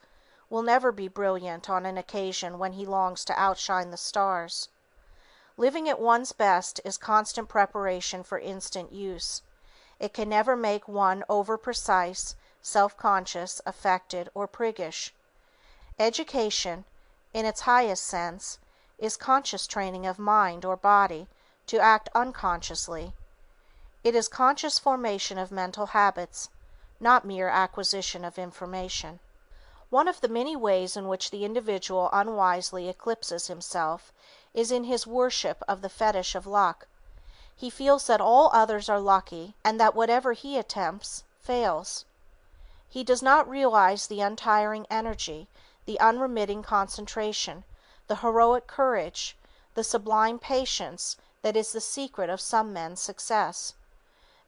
will never be brilliant on an occasion when he longs to outshine the stars. Living at one's best is constant preparation for instant use. It can never make one over-precise, self-conscious, affected, or priggish. Education, in its highest sense, is conscious training of mind or body to act unconsciously. It is conscious formation of mental habits, not mere acquisition of information. One of the many ways in which the individual unwisely eclipses himself is in his worship of the fetish of luck. He feels that all others are lucky and that whatever he attempts fails. He does not realize the untiring energy, the unremitting concentration, the heroic courage, the sublime patience that is the secret of some men's success.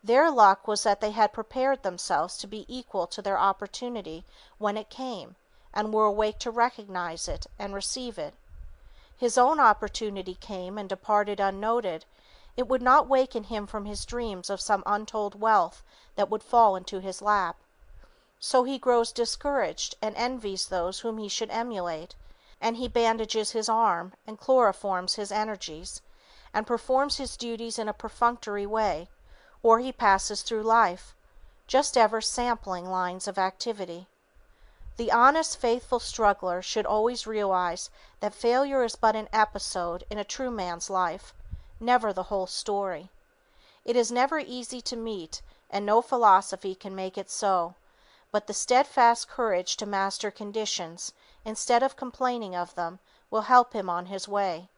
Their luck was that they had prepared themselves to be equal to their opportunity when it came, and were awake to recognize it and receive it. His own opportunity came and departed unnoted. It would not waken him from his dreams of some untold wealth that would fall into his lap. So he grows discouraged and envies those whom he should emulate. and he bandages his arm, and chloroforms his energies, and performs his duties in a perfunctory way, or he passes through life, just ever sampling lines of activity. The honest, faithful struggler should always realize that failure is but an episode in a true man's life, never the whole story. It is never easy to meet, and no philosophy can make it so, but the steadfast courage to master conditions, instead of complaining of them, will help him on his way.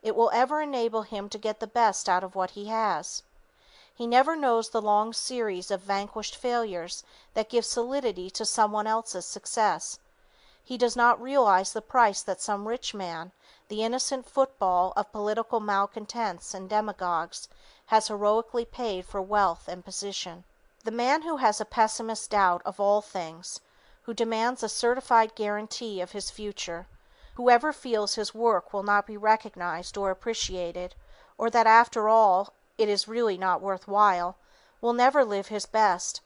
It will ever enable him to get the best out of what he has. He never knows the long series of vanquished failures that give solidity to someone else's success. He does not realize the price that some rich man, the innocent football of political malcontents and demagogues, has heroically paid for wealth and position. The man who has a pessimist's doubt of all things, who demands a certified guarantee of his future, whoever feels his work will not be recognized or appreciated, or that after all it is really not worth while, will never live his best.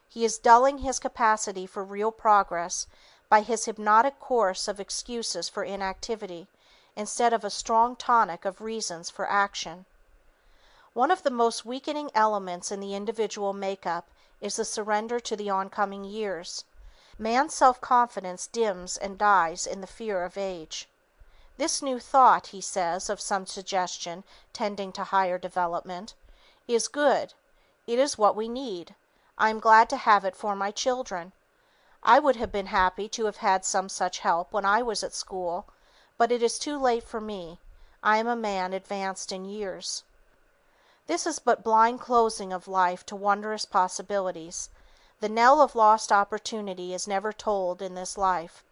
He is dulling his capacity for real progress by his hypnotic course of excuses for inactivity, instead of a strong tonic of reasons for action. One of the most weakening elements in the individual makeup is the surrender to the oncoming years. Man's self-confidence dims and dies in the fear of age. This new thought, he says of some suggestion tending to higher development, is good. It is what we need. I am glad to have it for my children. I would have been happy to have had some such help when I was at school, but it is too late for me. I am a man advanced in years. This is but blind closing of life to wondrous possibilities. The knell of lost opportunity is never tolled in this life.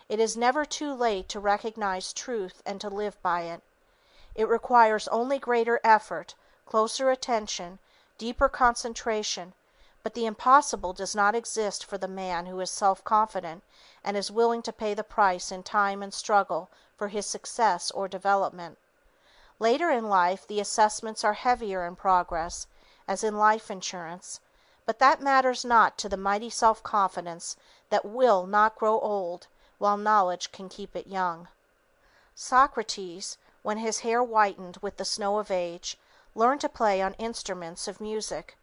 It is never too late to recognize truth and to live by it. It requires only greater effort, closer attention, deeper concentration, but the impossible does not exist for the man who is self-confident and is willing to pay the price in time and struggle for his success or development. Later in life the assessments are heavier in progress, as in life insurance, but that matters not to the mighty self-confidence that will not grow old while knowledge can keep it young. Socrates, when his hair whitened with the snow of age, learned to play on instruments of music.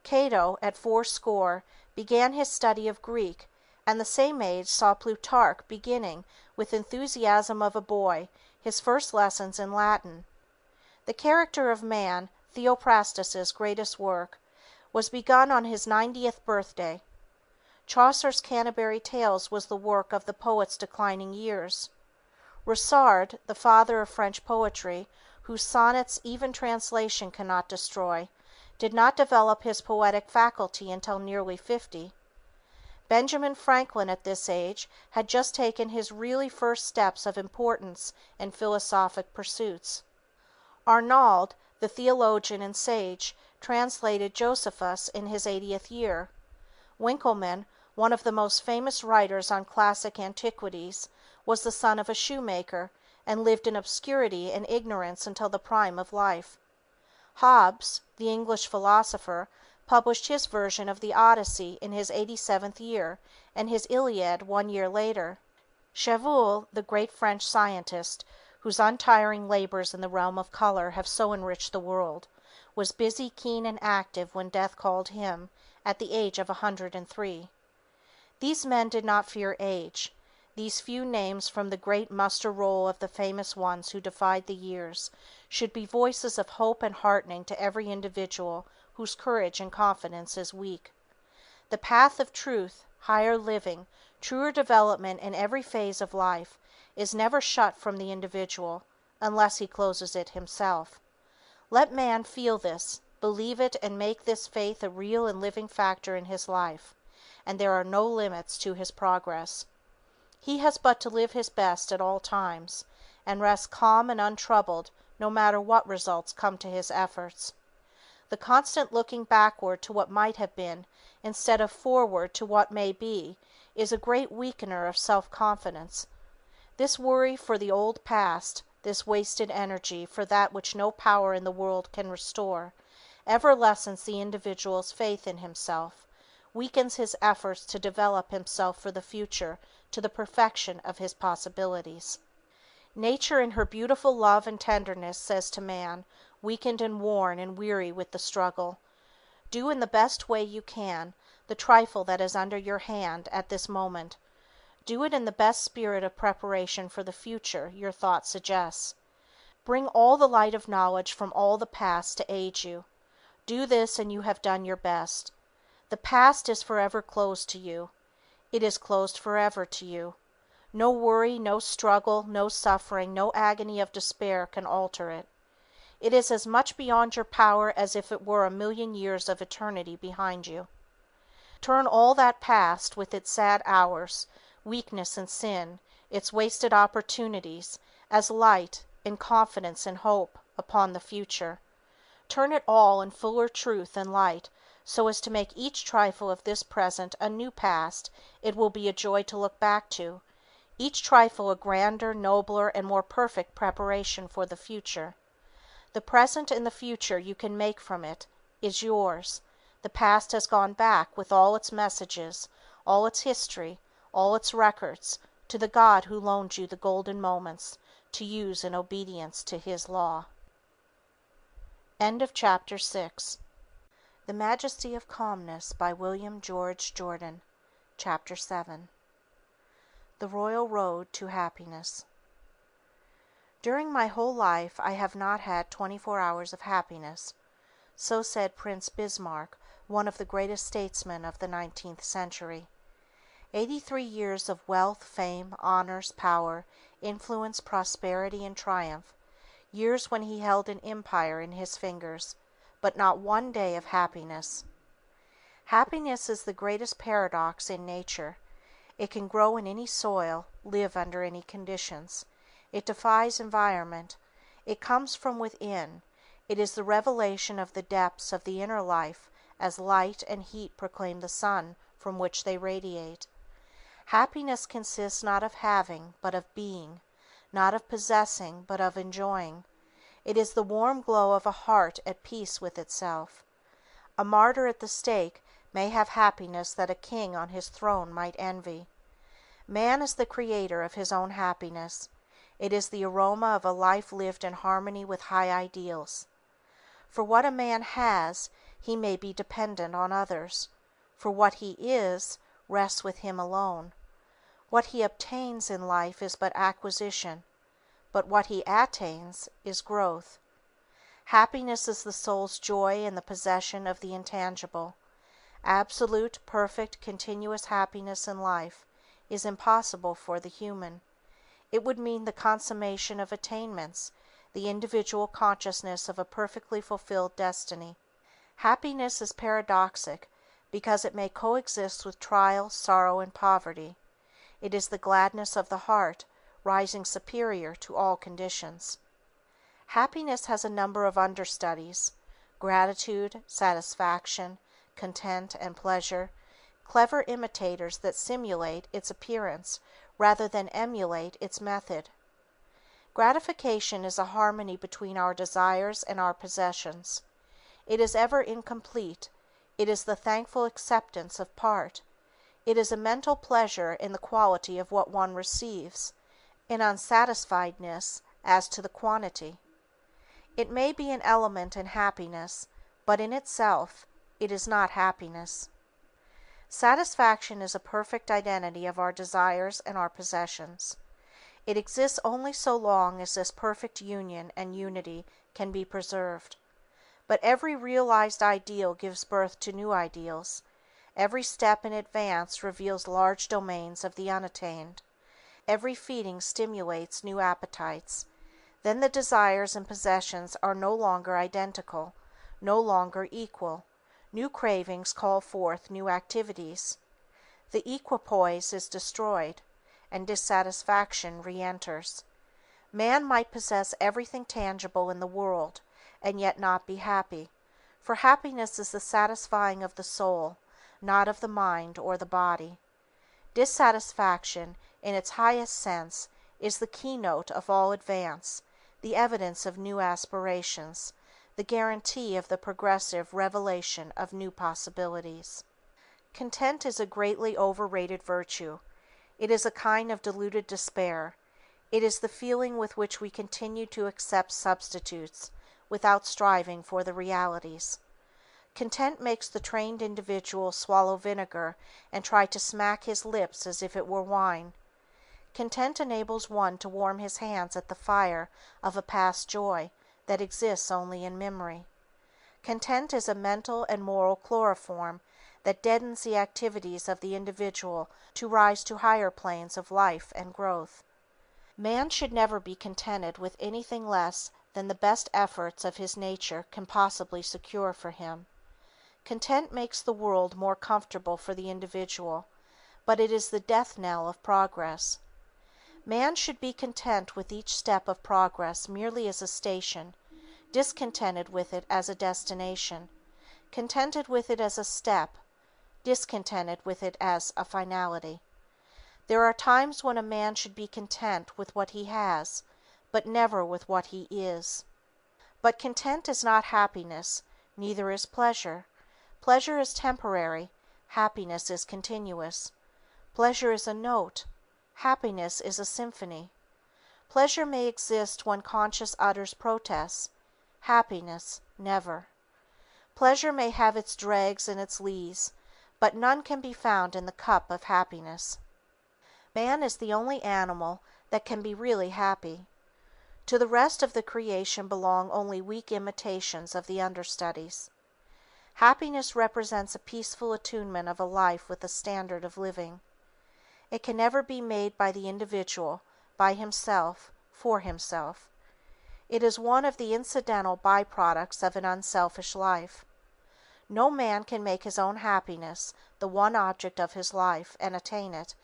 Cato, at 80, began his study of Greek, and the same age saw Plutarch beginning, with enthusiasm of a boy, his first lessons in Latin. The Character of Man, Theophrastus's greatest work, was begun on his 90th birthday. Chaucer's Canterbury Tales was the work of the poet's declining years. Ronsard, the father of French poetry, whose sonnets even translation cannot destroy, did not develop his poetic faculty until nearly 50. Benjamin Franklin at this age had just taken his really first steps of importance in philosophic pursuits. Arnauld, the theologian and sage, translated Josephus in his 80th year. Winckelmann, one of the most famous writers on classic antiquities, was the son of a shoemaker, and lived in obscurity and ignorance until the prime of life. Hobbes, the English philosopher, published his version of the Odyssey in his 87th year, and his Iliad 1 year later. Chevreul, the great French scientist, whose untiring labors in the realm of color have so enriched the world, was busy, keen, and active when death called him, at the age of 103. These men did not fear age. These few names from the great muster roll of the famous ones who defied the years should be voices of hope and heartening to every individual whose courage and confidence is weak. The path of truth, higher living, truer development in every phase of life is never shut from the individual, unless he closes it himself. Let man feel this, believe it, and make this faith a real and living factor in his life, and there are no limits to his progress. He has but to live his best at all times, and rest calm and untroubled no matter what results come to his efforts. The constant looking backward to what might have been, instead of forward to what may be, is a great weakener of self-confidence. This worry for the old past, this wasted energy for that which no power in the world can restore, ever lessens the individual's faith in himself, weakens his efforts to develop himself for the future to the perfection of his possibilities. Nature in her beautiful love and tenderness says to man, weakened and worn and weary with the struggle, do in the best way you can the trifle that is under your hand at this moment. Do it in the best spirit of preparation for the future your thought suggests. Bring all the light of knowledge from all the past to aid you. Do this and you have done your best. The past is forever closed to you. It is closed forever to you. No worry, no struggle, no suffering, no agony of despair can alter it. It is as much beyond your power as if it were a million years of eternity behind you. Turn all that past, with its sad hours, weakness and sin, its wasted opportunities, as light, in confidence and hope, upon the future. Turn it all in fuller truth and light, so as to make each trifle of this present a new past it will be a joy to look back to, each trifle a grander, nobler, and more perfect preparation for the future. The present and the future you can make from it is yours. The past has gone back with all its messages, all its history, all its records, to the God who loaned you the golden moments to use in obedience to His law. End of chapter 6. The Majesty of Calmness by William George Jordan. Chapter 7. The Royal Road to Happiness. During my whole life I have not had 24 hours of happiness. So said Prince Bismarck, one of the greatest statesmen of the 19th century. 83 years of wealth, fame, honors, power, influence, prosperity, and triumph, years when he held an empire in his fingers, but not one day of happiness. Happiness is the greatest paradox in nature. It can grow in any soil, live under any conditions. It defies environment. It comes from within. It is the revelation of the depths of the inner life as light and heat proclaim the sun from which they radiate. Happiness consists not of having, but of being, not of possessing, but of enjoying. It is the warm glow of a heart at peace with itself. A martyr at the stake may have happiness that a king on his throne might envy. Man is the creator of his own happiness. It is the aroma of a life lived in harmony with high ideals. For what a man has, he may be dependent on others. For what he is, rests with him alone. What he obtains in life is but acquisition, but what he attains is growth. Happiness is the soul's joy in the possession of the intangible. Absolute, perfect, continuous happiness in life is impossible for the human. It would mean the consummation of attainments, the individual consciousness of a perfectly fulfilled destiny. Happiness is paradoxic because it may coexist with trial, sorrow, and poverty. It is the gladness of the heart, rising superior to all conditions. Happiness has a number of understudies: gratitude, satisfaction, content, and pleasure, clever imitators that simulate its appearance rather than emulate its method. Gratification is a harmony between our desires and our possessions. It is ever incomplete. It is the thankful acceptance of part. It is a mental pleasure in the quality of what one receives, an unsatisfiedness as to the quantity. It may be an element in happiness, but in itself it is not happiness. Satisfaction is a perfect identity of our desires and our possessions. It exists only so long as this perfect union and unity can be preserved. But every realized ideal gives birth to new ideals. Every step in advance reveals large domains of the unattained. Every feeding stimulates new appetites. Then the desires and possessions are no longer identical, no longer equal. New cravings call forth new activities. The equipoise is destroyed, and dissatisfaction re-enters. Man might possess everything tangible in the world, and yet not be happy, for happiness is the satisfying of the soul, not of the mind or the body. Dissatisfaction, in its highest sense, is the keynote of all advance, the evidence of new aspirations, the guarantee of the progressive revelation of new possibilities. Content is a greatly overrated virtue. It is a kind of diluted despair. It is the feeling with which we continue to accept substitutes without striving for the realities. Content makes the trained individual swallow vinegar and try to smack his lips as if it were wine. Content enables one to warm his hands at the fire of a past joy that exists only in memory. Content is a mental and moral chloroform that deadens the activities of the individual to rise to higher planes of life and growth. Man should never be contented with anything less than the best efforts of his nature can possibly secure for him. Content makes the world more comfortable for the individual, but it is the death knell of progress. Man should be content with each step of progress merely as a station, discontented with it as a destination, contented with it as a step, discontented with it as a finality. There are times when a man should be content with what he has, but never with what he is. But content is not happiness, neither is pleasure. Pleasure is temporary, happiness is continuous. Pleasure is a note, happiness is a symphony. Pleasure may exist when conscience utters protests, happiness never. Pleasure may have its dregs and its lees, but none can be found in the cup of happiness. Man is the only animal that can be really happy. To the rest of the creation belong only weak imitations of the understudies. Happiness represents a peaceful attunement of a life with a standard of living. It can never be made by the individual, by himself, for himself. It is one of the incidental byproducts of an unselfish life. No man can make his own happiness the one object of his life and attain it,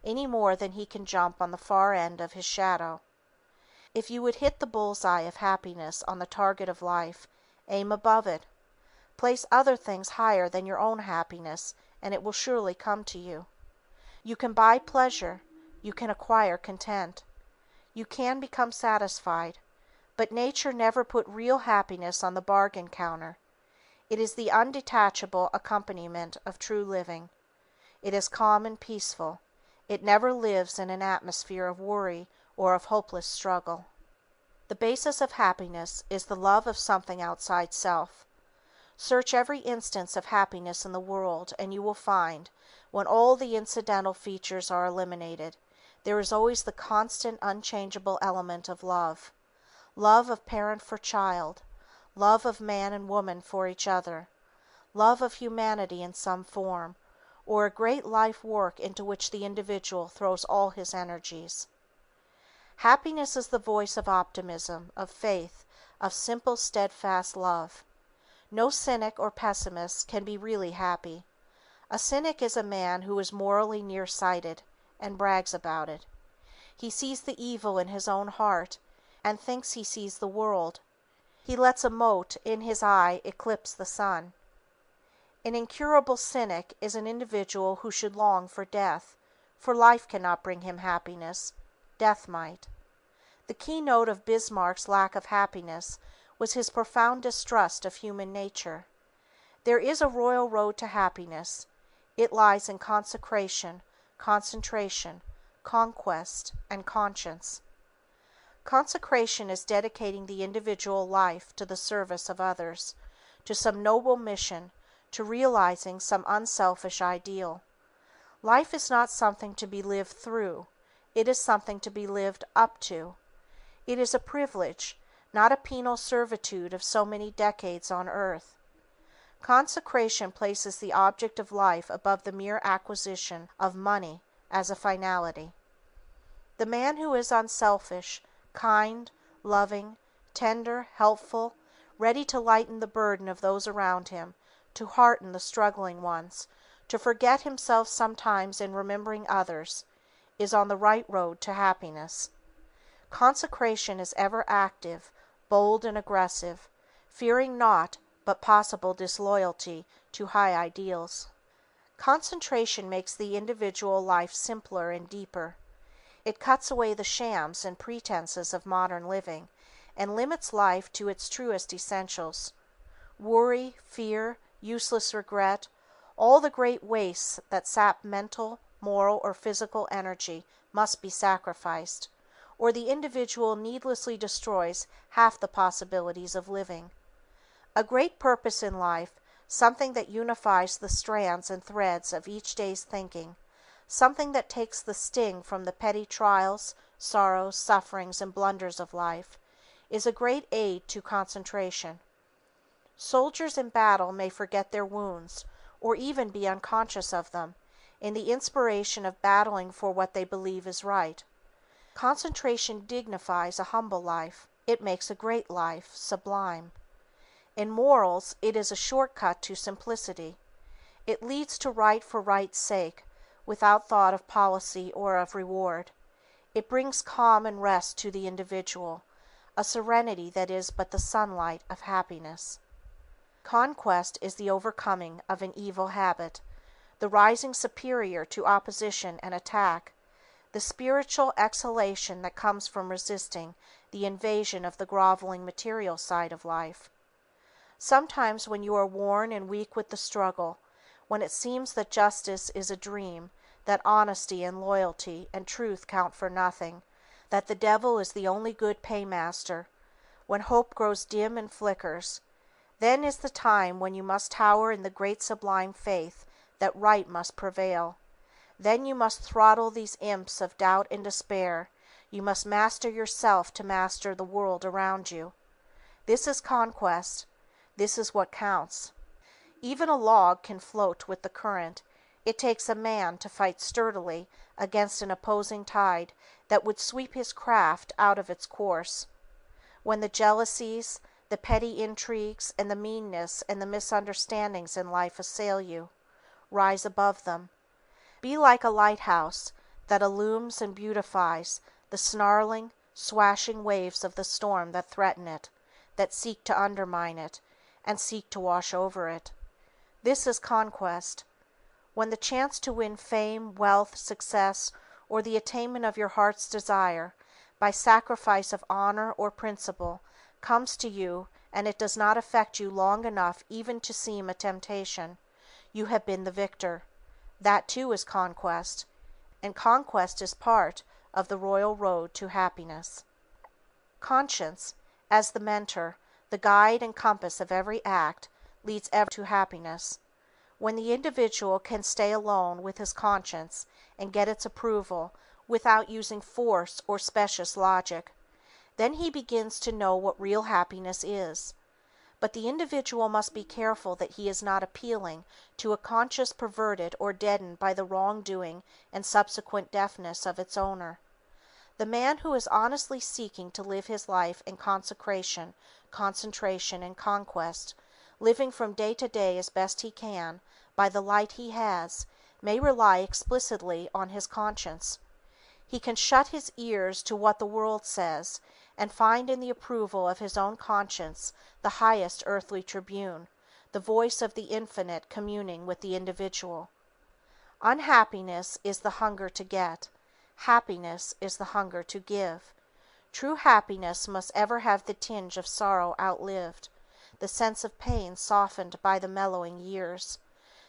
any more than he can jump on the far end of his shadow. If you would hit the bull's-eye of happiness on the target of life, aim above it. Place other things higher than your own happiness, and it will surely come to you. You can buy pleasure, you can acquire content. You can become satisfied, but nature never put real happiness on the bargain counter. It is the undetachable accompaniment of true living. It is calm and peaceful. It never lives in an atmosphere of worry or of hopeless struggle. The basis of happiness is the love of something outside self. Search every instance of happiness in the world and you will find, when all the incidental features are eliminated, there is always the constant, unchangeable element of love. Love of parent for child, love of man and woman for each other, love of humanity in some form, or a great life work into which the individual throws all his energies. Happiness is the voice of optimism, of faith, of simple, steadfast love. No cynic or pessimist can be really happy. A cynic is a man who is morally nearsighted and brags about it. He sees the evil in his own heart and thinks he sees the world. He lets a mote in his eye eclipse the sun. An incurable cynic is an individual who should long for death, for life cannot bring him happiness, death might. The keynote of Bismarck's lack of happiness was his profound distrust of human nature. There is a royal road to happiness. It lies in consecration, concentration, conquest, and conscience. Consecration is dedicating the individual life to the service of others, to some noble mission, to realizing some unselfish ideal. Life is not something to be lived through, it is something to be lived up to. It is a privilege, not a penal servitude of so many decades on earth. Consecration places the object of life above the mere acquisition of money as a finality. The man who is unselfish, kind, loving, tender, helpful, ready to lighten the burden of those around him, to hearten the struggling ones, to forget himself sometimes in remembering others, is on the right road to happiness. Consecration is ever active, bold and aggressive, fearing naught but possible disloyalty to high ideals. Concentration makes the individual life simpler and deeper. It cuts away the shams and pretenses of modern living, and limits life to its truest essentials. Worry, fear, useless regret, all the great wastes that sap mental, moral, or physical energy must be sacrificed, or the individual needlessly destroys half the possibilities of living. A great purpose in life, something that unifies the strands and threads of each day's thinking, something that takes the sting from the petty trials, sorrows, sufferings, and blunders of life, is a great aid to concentration. Soldiers in battle may forget their wounds, or even be unconscious of them, in the inspiration of battling for what they believe is right. Concentration dignifies a humble life. It makes a great life sublime. In morals, it is a short cut to simplicity. It leads to right for right's sake, without thought of policy or of reward. It brings calm and rest to the individual, a serenity that is but the sunlight of happiness. Conquest is the overcoming of an evil habit, the rising superior to opposition and attack, the spiritual exhalation that comes from resisting the invasion of the groveling material side of life. Sometimes when you are worn and weak with the struggle, when it seems that justice is a dream, that honesty and loyalty and truth count for nothing, that the devil is the only good paymaster, when hope grows dim and flickers, then is the time when you must tower in the great sublime faith that right must prevail. Then you must throttle these imps of doubt and despair. You must master yourself to master the world around you. This is conquest. This is what counts. Even a log can float with the current. It takes a man to fight sturdily against an opposing tide that would sweep his craft out of its course. When the jealousies, the petty intrigues, and the meanness and the misunderstandings in life assail you, rise above them. Be like a lighthouse that illumes and beautifies the snarling, swashing waves of the storm that threaten it, that seek to undermine it, and seek to wash over it. This is conquest. When the chance to win fame, wealth, success, or the attainment of your heart's desire, by sacrifice of honor or principle, comes to you and it does not affect you long enough even to seem a temptation, you have been the victor. That too is conquest, and conquest is part of the royal road to happiness. Conscience, as the mentor, the guide and compass of every act, leads ever to happiness. When the individual can stay alone with his conscience and get its approval without using force or specious logic, then he begins to know what real happiness is. But the individual must be careful that he is not appealing to a conscience perverted or deadened by the wrongdoing and subsequent deafness of its owner. The man who is honestly seeking to live his life in consecration, concentration, and conquest, living from day to day as best he can, by the light he has, may rely explicitly on his conscience. He can shut his ears to what the world says, and find in the approval of his own conscience the highest earthly tribune, the voice of the Infinite communing with the individual. Unhappiness is the hunger to get. Happiness is the hunger to give. True happiness must ever have the tinge of sorrow outlived, the sense of pain softened by the mellowing years,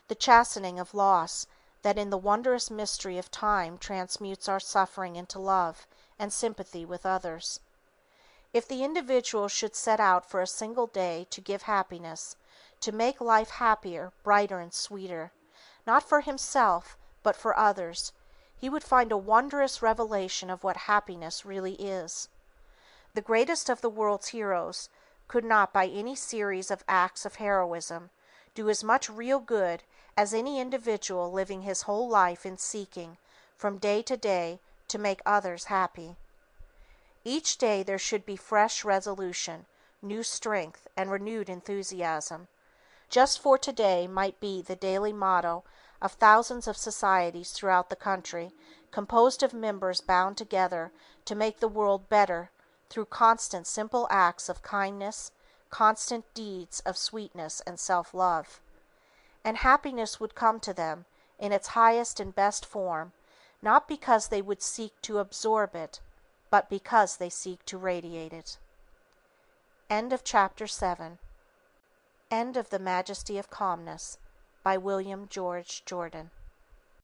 the chastening of loss that in the wondrous mystery of time transmutes our suffering into love and sympathy with others. If the individual should set out for a single day to give happiness, to make life happier, brighter, and sweeter, not for himself, but for others, he would find a wondrous revelation of what happiness really is. The greatest of the world's heroes could not by any series of acts of heroism do as much real good as any individual living his whole life in seeking, from day to day, to make others happy. Each day there should be fresh resolution, new strength, and renewed enthusiasm. Just for today might be the daily motto of thousands of societies throughout the country, composed of members bound together to make the world better through constant simple acts of kindness, constant deeds of sweetness and self-love. And happiness would come to them in its highest and best form, not because they would seek to absorb it, but because they seek to radiate it. End of Chapter 7. End of The Majesty of Calmness by William George Jordan.